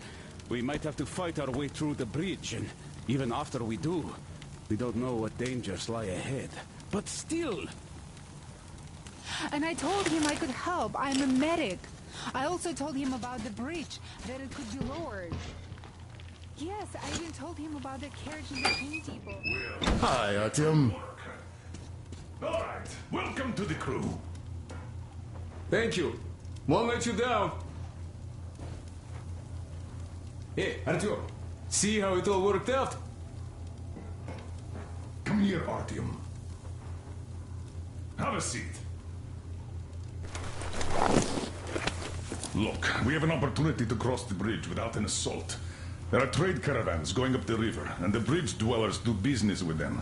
We might have to fight our way through the bridge, and even after we do, we don't know what dangers lie ahead. But still... And I told him I could help. I'm a medic. I also told him about the bridge, that it could be lowered. Yes, I even told him about the carriage and the train depot. Hi, Artyom. All right, welcome to the crew. Thank you. Won't let you down. Hey, Artyom, see how it all worked out? Come here, Artyom. Have a seat. Look, we have an opportunity to cross the bridge without an assault. There are trade caravans going up the river, and the bridge dwellers do business with them.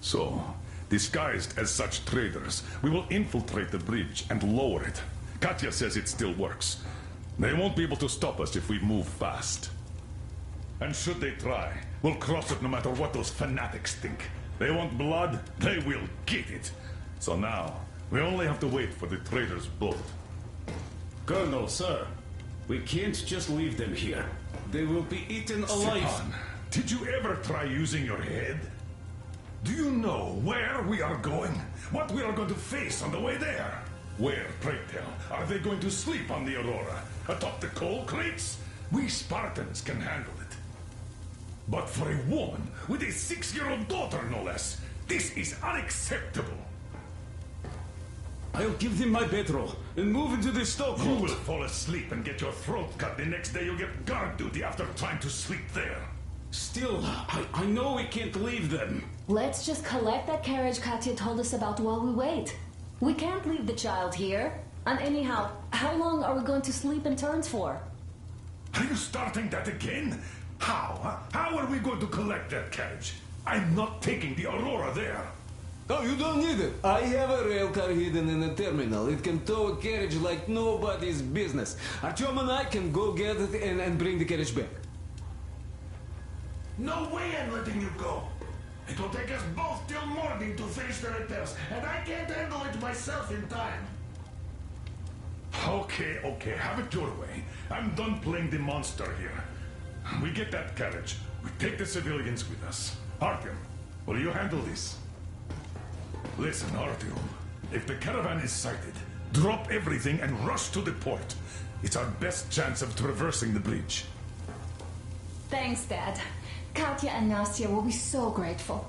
So, disguised as such traders, we will infiltrate the bridge and lower it. Katya says it still works. They won't be able to stop us if we move fast. And should they try, we'll cross it no matter what those fanatics think. They want blood, they will get it. So now, we only have to wait for the trader's boat. Colonel, sir, we can't just leave them here. They will be eaten alive. Stepan, did you ever try using your head? Do you know where we are going? What we are going to face on the way there? Where, pray tell, are they going to sleep on the Aurora? Atop the coal crates? We Spartans can handle it. But for a woman with a 6-year-old daughter, no less, this is unacceptable. I'll give them my bedroll and move into the stokehold. You will fall asleep and get your throat cut. The next day you'll get guard duty after trying to sleep there. Still, I know we can't leave them. Let's just collect that carriage Katya told us about while we wait. We can't leave the child here. And anyhow, how long are we going to sleep in turns for? Are you starting that again? How? Huh? How are we going to collect that carriage? I'm not taking the Aurora there. Oh, you don't need it. I have a rail car hidden in a terminal. It can tow a carriage like nobody's business. Artyom and I can go get it and bring the carriage back. No way I'm letting you go. It will take us both till morning to finish the repairs, and I can't handle it myself in time. Okay, have it your way. I'm done playing the monster here. We get that carriage. We take the civilians with us. Artyom, will you handle this? Listen, Artyom. If the caravan is sighted, drop everything and rush to the port. It's our best chance of traversing the bridge. Thanks, Dad. Katya and Nastya will be so grateful.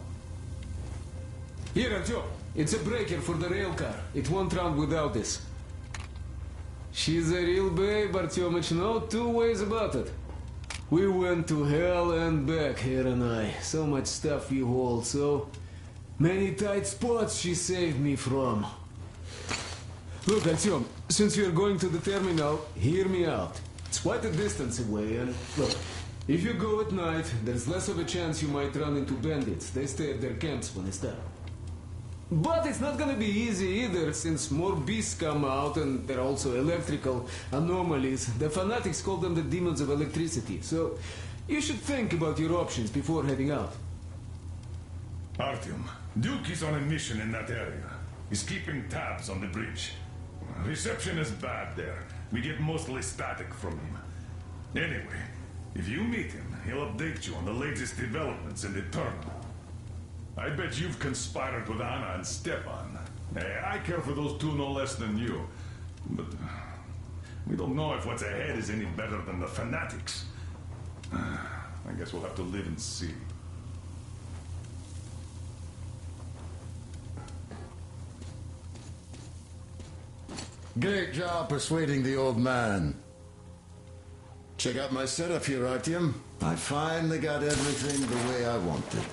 Here, Artyom. It's a breaker for the rail car. It won't run without this. She's a real babe, Artyomich. No two ways about it. We went to hell and back, her and I. So much stuff we hold, so many tight spots she saved me from. Look, Artyom, since you're going to the terminal, hear me out. It's quite a distance away, and look, if you go at night, there's less of a chance you might run into bandits. They stay at their camps when they stop. But it's not gonna be easy either, since more beasts come out, and there are also electrical anomalies. The fanatics call them the demons of electricity, so you should think about your options before heading out. Artyom, Duke is on a mission in that area. He's keeping tabs on the bridge. Reception is bad there. We get mostly static from him. Anyway, if you meet him, he'll update you on the latest developments in the terminal. I bet you've conspired with Anna and Stepan. I care for those two no less than you. But we don't know if what's ahead is any better than the fanatics. I guess we'll have to live and see. Great job persuading the old man. Check out my setup here, Artyom. I finally got everything the way I wanted.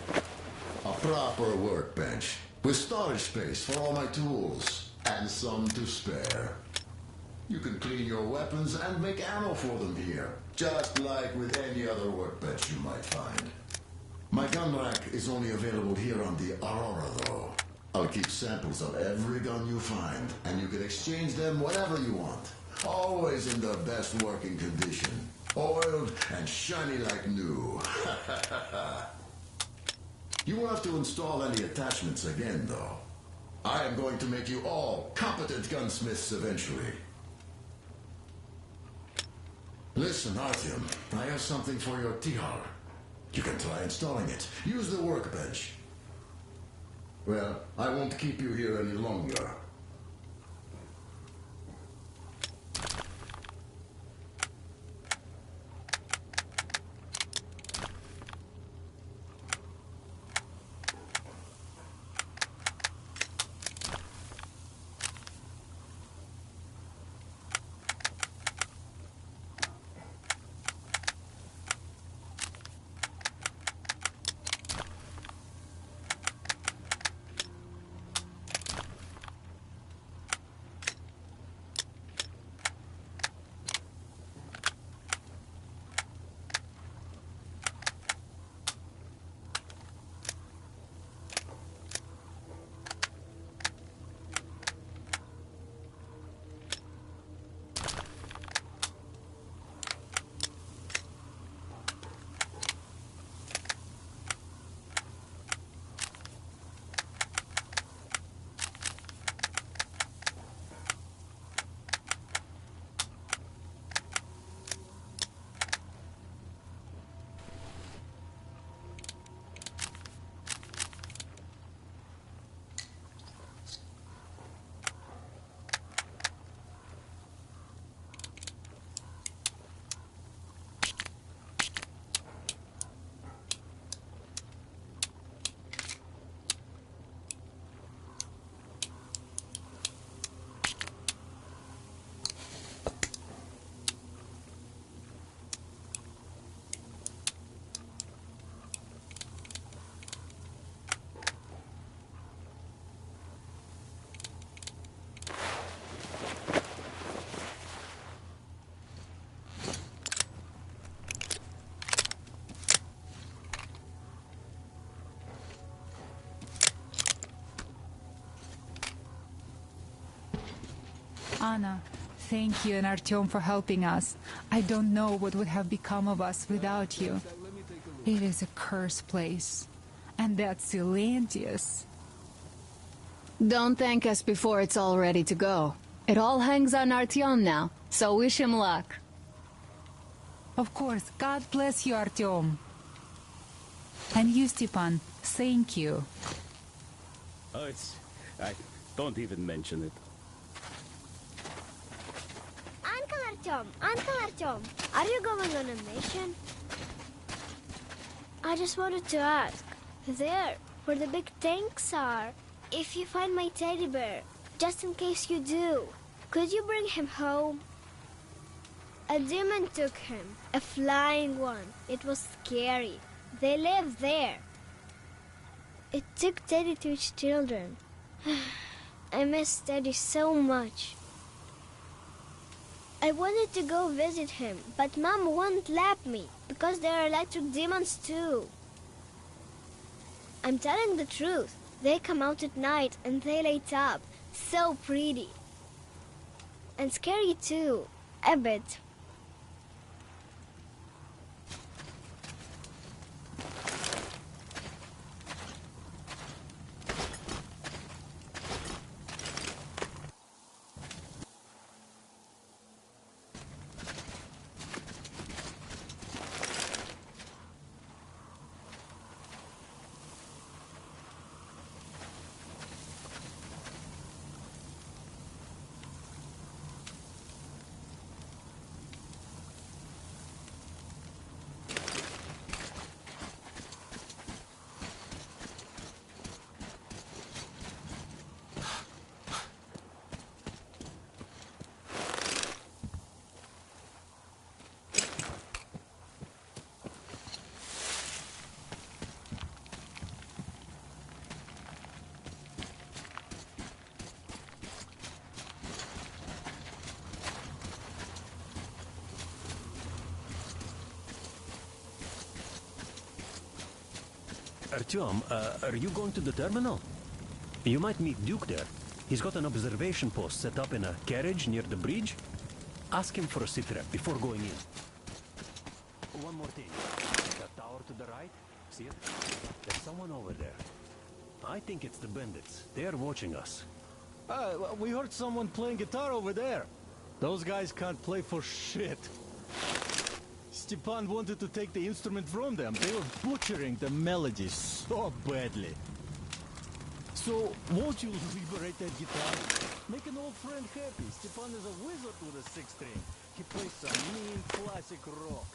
A proper workbench, with storage space for all my tools, and some to spare. You can clean your weapons and make ammo for them here, just like with any other workbench you might find. My gun rack is only available here on the Aurora, though. I'll keep samples of every gun you find, and you can exchange them whenever you want. Always in the best working condition. Oiled and shiny like new. You won't have to install any attachments again, though. I am going to make you all competent gunsmiths eventually. Listen, Artyom, I have something for your Tihar. You can try installing it. Use the workbench. Well, I won't keep you here any longer. Anna, thank you and Artyom for helping us. I don't know what would have become of us without you. It is a cursed place. And that's Silantius. Don't thank us before it's all ready to go. It all hangs on Artyom now, so wish him luck. Of course. God bless you, Artyom. And you, Stepan, thank you. Oh, I don't even mention it. Uncle Artyom, are you going on a mission? I just wanted to ask, there, where the big tanks are, if you find my teddy bear, just in case you do, could you bring him home? A demon took him, a flying one. It was scary. They live there. It took Teddy to its children. I miss Teddy so much. I wanted to go visit him, but Mom won't let me because there are electric demons too. I'm telling the truth. They come out at night and they light up. So pretty. And scary too, a bit. Artyom, are you going to the terminal? You might meet Duke there. He's got an observation post set up in a carriage near the bridge. Ask him for a sitrep before going in. One more thing. That tower to the right, see it? There's someone over there. I think it's the bandits. They are watching us. We heard someone playing guitar over there. Those guys can't play for shit. Stepan wanted to take the instrument from them. They were butchering the melodies so badly. So, won't you liberate that guitar? Make an old friend happy. Stepan is a wizard with a six string. He plays some mean classic rock.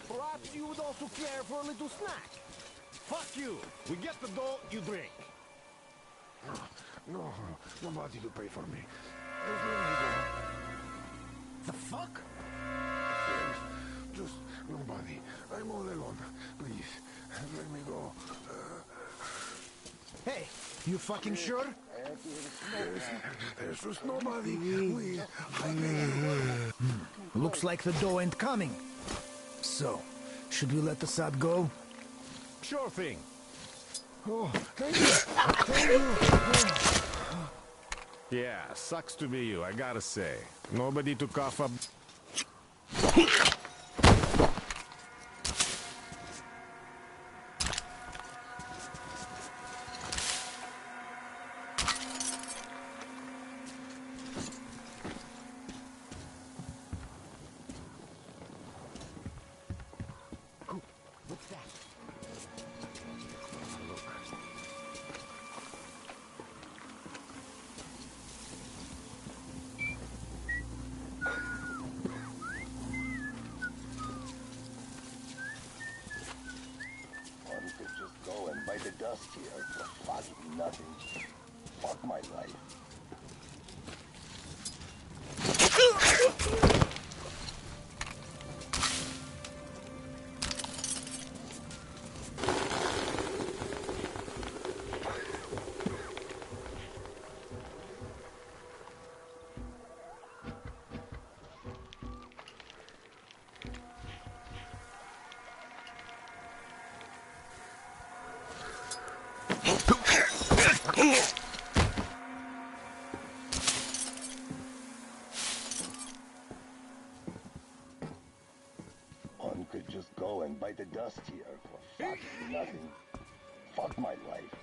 Perhaps you would also care for a little snack. Fuck you. We get the dough, you drink. No, nobody to pay for me. The fuck? Yes, just nobody. I'm all alone. Please, let me go. Hey, you fucking sure? Yes, there's just nobody. Please, I Looks like the dough ain't coming. So, Should we let the sod go? Sure thing. Oh, thank you. Thank you. Yeah, sucks to be you, I gotta say. Nobody to cough up. What's that? One could just go and bite the dust here for fucking nothing. Fuck my life. One could just go and bite the dust here for fucking nothing. Fuck my life.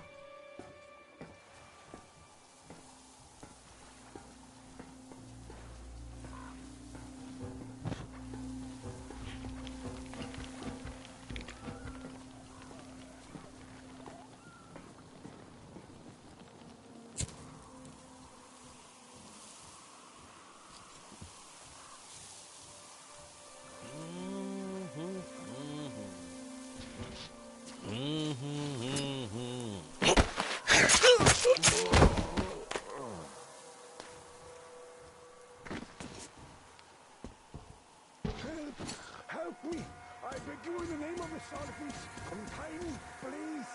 Help me! I beg you in the name of the Starfish! Untie me, please!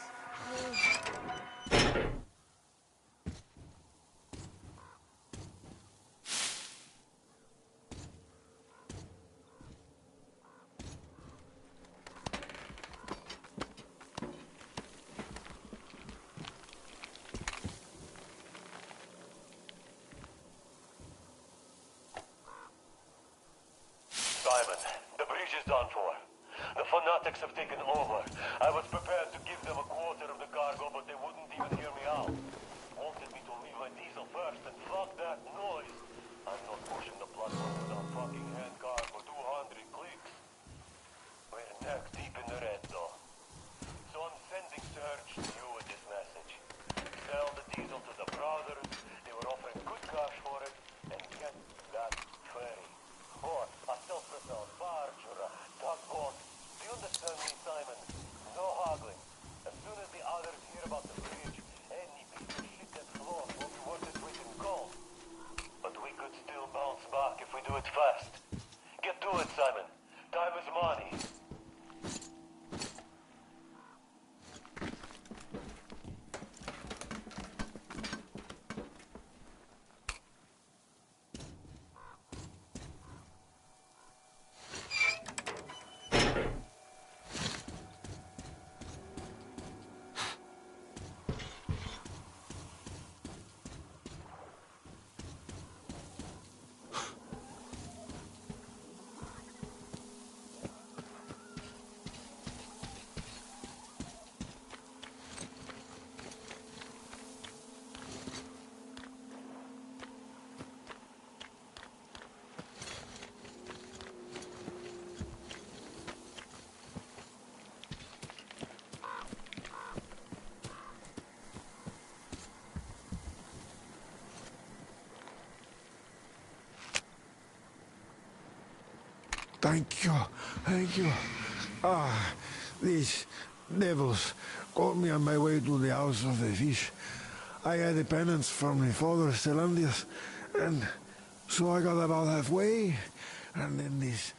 Simon, the bridge is done for. The fanatics have taken over. I was prepared to give them a quarter of the cargo, but they wouldn't even hear me out. Wanted me to leave my diesel first, and fuck that noise. I'm not pushing the platform without fucking handcar for 200 clicks. We're neck deep in the red, though. So I'm sending Serge to you with this message. Sell the diesel to the brothers. They were offering good cash for it, and get that ferry. Or a self-propelled barge or a tugboat. Do you understand me, Simon? No haggling. As soon as the others hear about the bridge, any piece of shit that floats will be worth its weight in gold. But we could still bounce back if we do it fast. Get to it, Simon. Time is money. Thank you. Thank you. Ah, these devils caught me on my way to the House of the Fish. I had a penance from my father, Stellandius, and so I got about halfway, and then this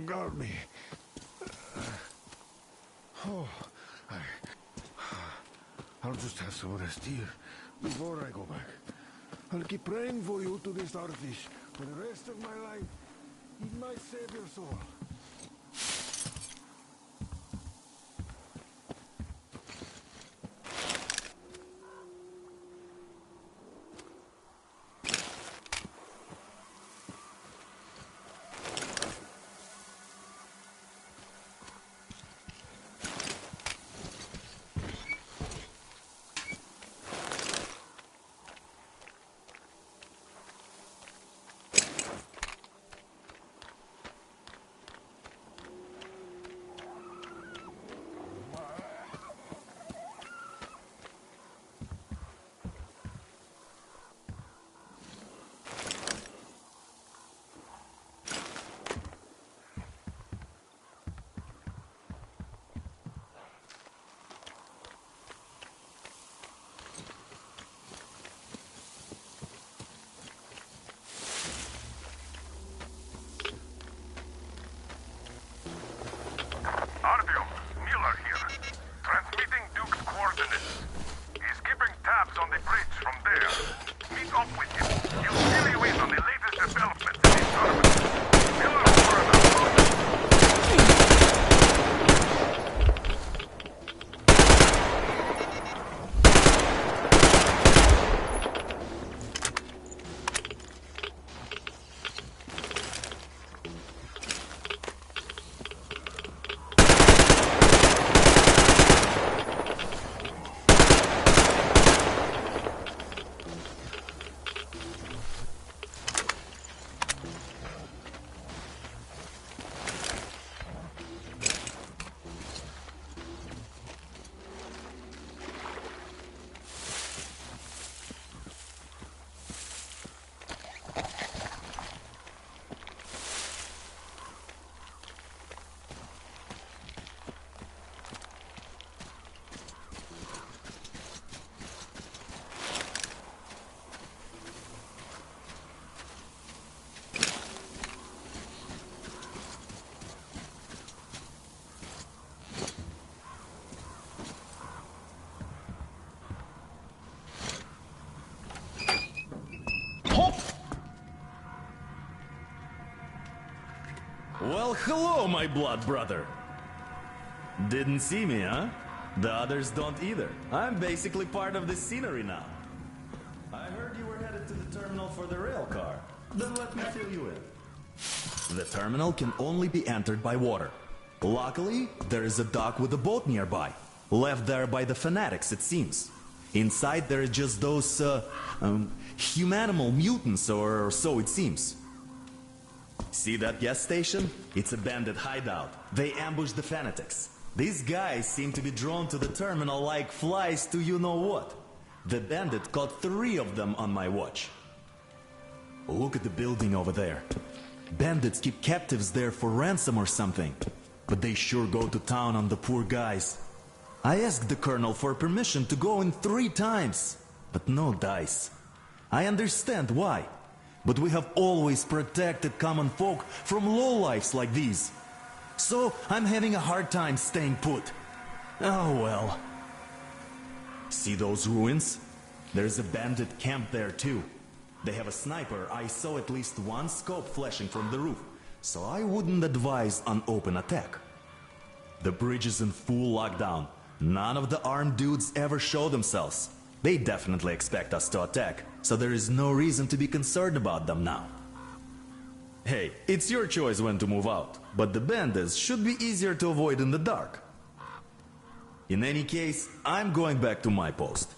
got me. I'll just have some rest here before I go back. I'll keep praying for you to the Starfish for the rest of my life. He might save your soul. Well, hello, my blood brother. Didn't see me, huh? The others don't either. I'm basically part of the scenery now. I heard you were headed to the terminal for the rail car. Then let me fill you in. The terminal can only be entered by water. Luckily, there is a dock with a boat nearby. Left there by the fanatics, it seems. Inside there are just those, humanimal mutants, or so it seems. See that gas station? It's a bandit hideout. They ambush the fanatics. These guys seem to be drawn to the terminal like flies to you-know-what. The bandit caught 3 of them on my watch. Look at the building over there. Bandits keep captives there for ransom or something. But they sure go to town on the poor guys. I asked the colonel for permission to go in 3 times, but no dice. I understand why, but we have always protected common folk from lowlifes like these. So I'm having a hard time staying put. Oh well. See those ruins? There's a bandit camp there too. They have a sniper. I saw at least 1 scope flashing from the roof, so I wouldn't advise an open attack. The bridge is in full lockdown. None of the armed dudes ever show themselves. They definitely expect us to attack, so there is no reason to be concerned about them now. Hey, it's your choice when to move out, but the bandits should be easier to avoid in the dark. In any case, I'm going back to my post.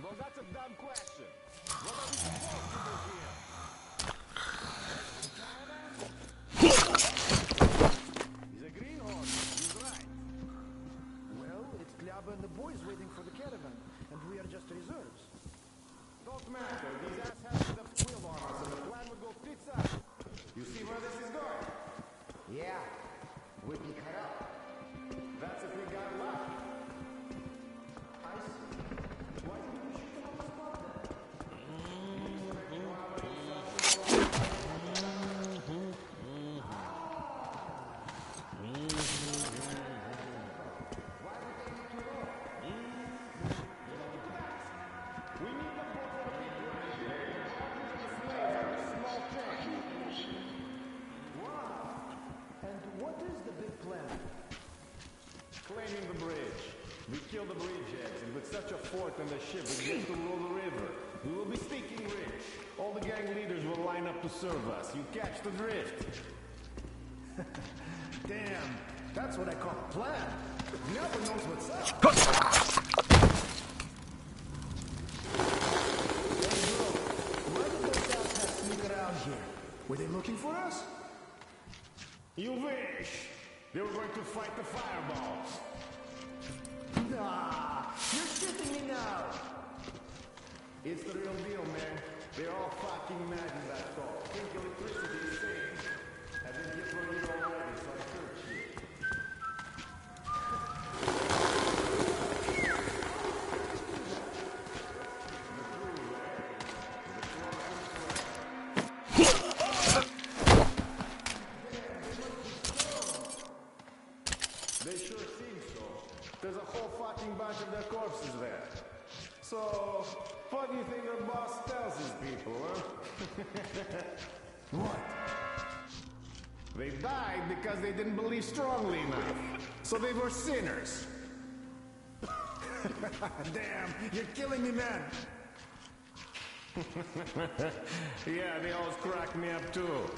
Well, that's a dumb question. What are we supposed to do here? He's a greenhorn. He's right. Well, it's Klyaba and the boys waiting for the caravan, and we are just reserves. Don't matter. These asshats would have squealed on us, and the plan would go tits up. You see where this is going? Yeah. We'd be cut up. That's if we got lucky. I see. Why didn't we shoot them on the spot then? such a fort on the ship, we get to Roll the River. We will be speaking rich. All the gang leaders will line up to serve us. You catch the drift. Damn, that's what I call a plan. No one knows what's up. Hey, bro, why did those outcasts sneak around here? Were they looking for us? You wish. They were going to fight the fireballs. Nah, you're shitting me now. It's the real deal, man. They're all fucking mad in that talk. Think electricity is safe. I've been hit for you already, so I search you. They sure seem so. There's a whole fucking bunch of their corpses there. So, what do you think their boss tells his people, huh? What? They died because they didn't believe strongly enough. So they were sinners. Damn, you're killing me, man. Yeah, they always crack me up too.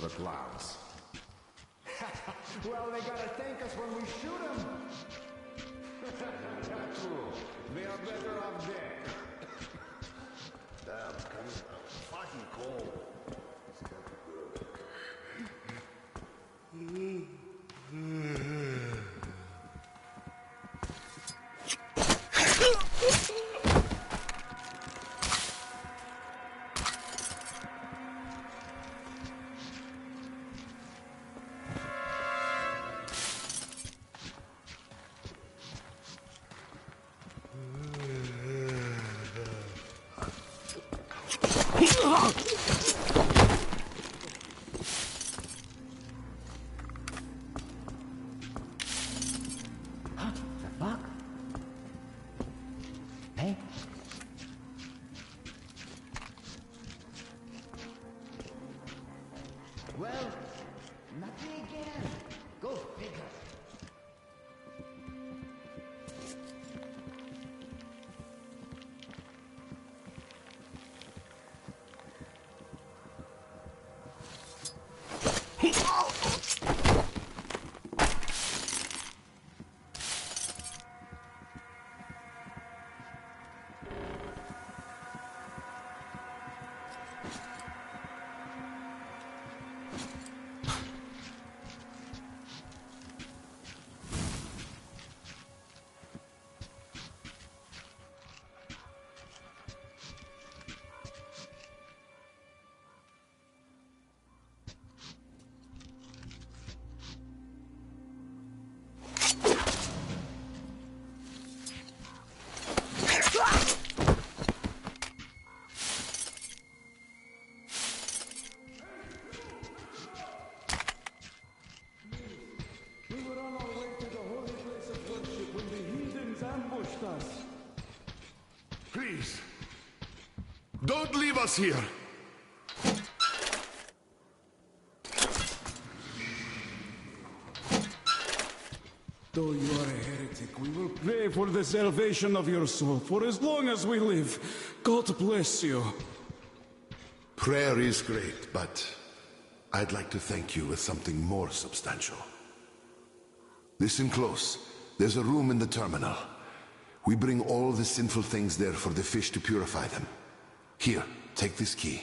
The clowns. Well, they gotta thank us when we shoot them. True. They are better off dead. Damn, it's fucking cold. Fuck? Hey? Well, nothing again. Go figure. Please, don't leave us here. Though you are a heretic, we will pray for the salvation of your soul for as long as we live. God bless you. Prayer is great, but I'd like to thank you with something more substantial. Listen close. There's a room in the terminal. We bring all the sinful things there for the fish to purify them. Here, take this key.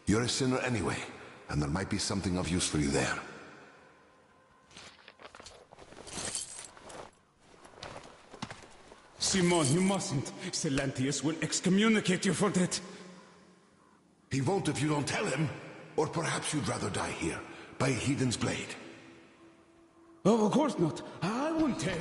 You're a sinner anyway, and there might be something of use for you there. Simon, you mustn't. Silantius will excommunicate you for that. He won't if you don't tell him. Or perhaps you'd rather die here, by a heathen's blade. Oh, of course not. I won't tell.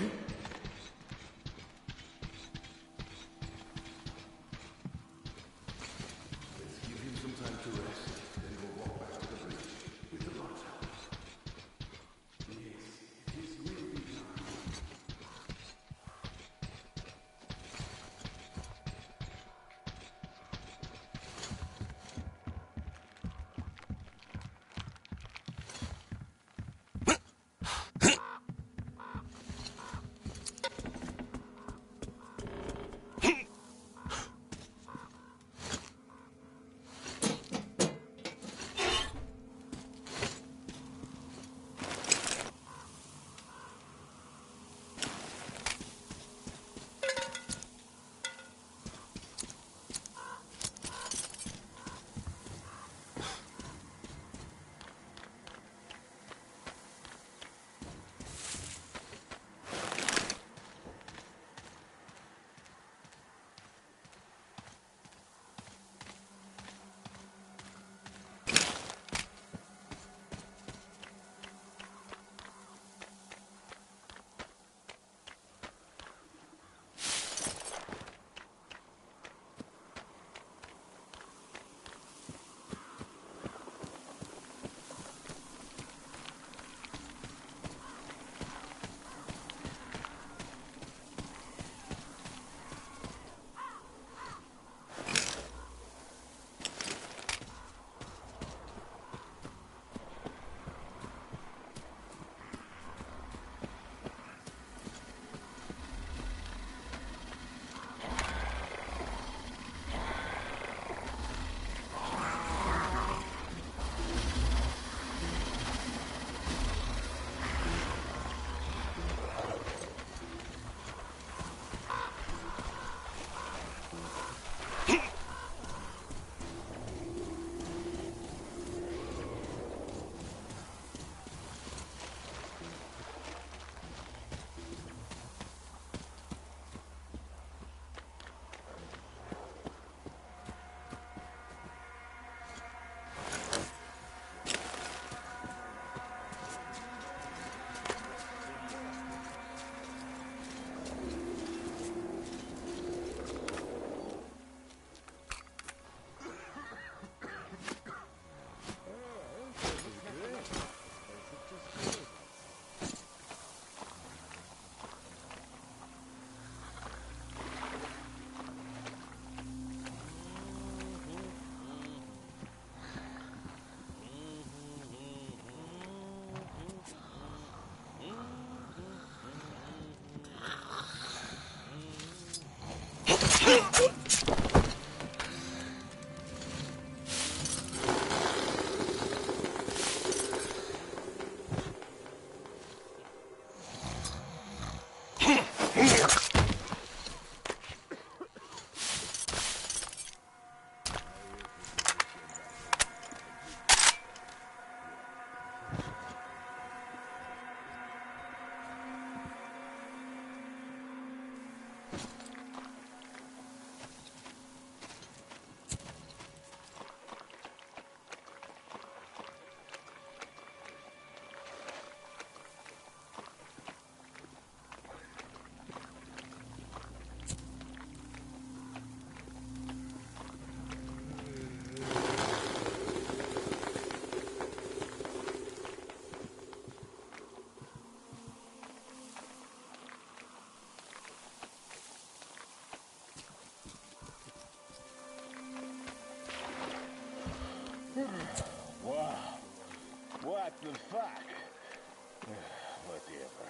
What the fuck? Whatever.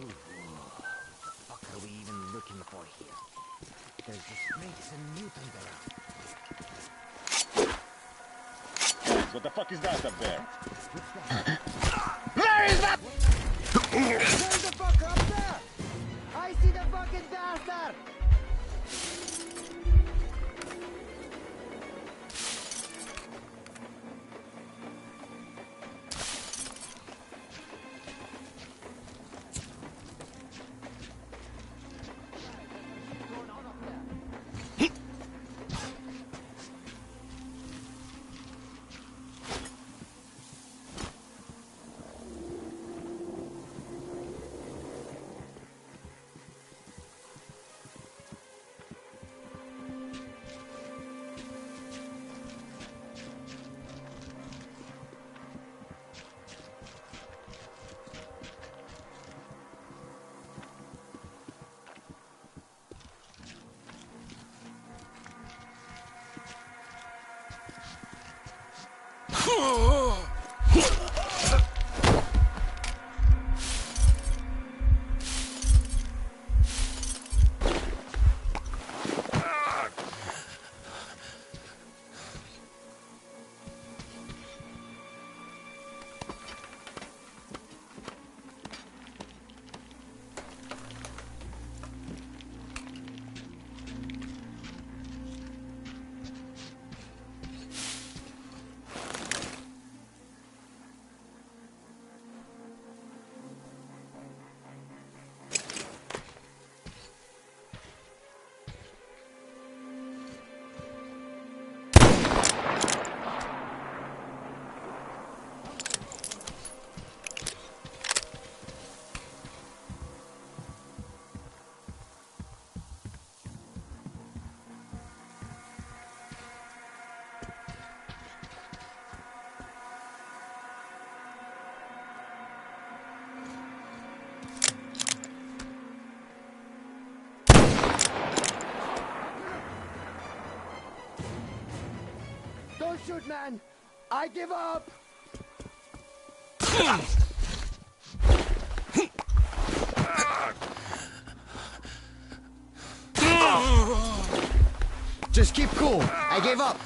What are we even looking for here? There's just snakes and mutants around. What the fuck is that up there? Where is that? Stand the fuck up there! I see the fucking bastard! Don't shoot, man! I give up! Just keep cool. I gave up.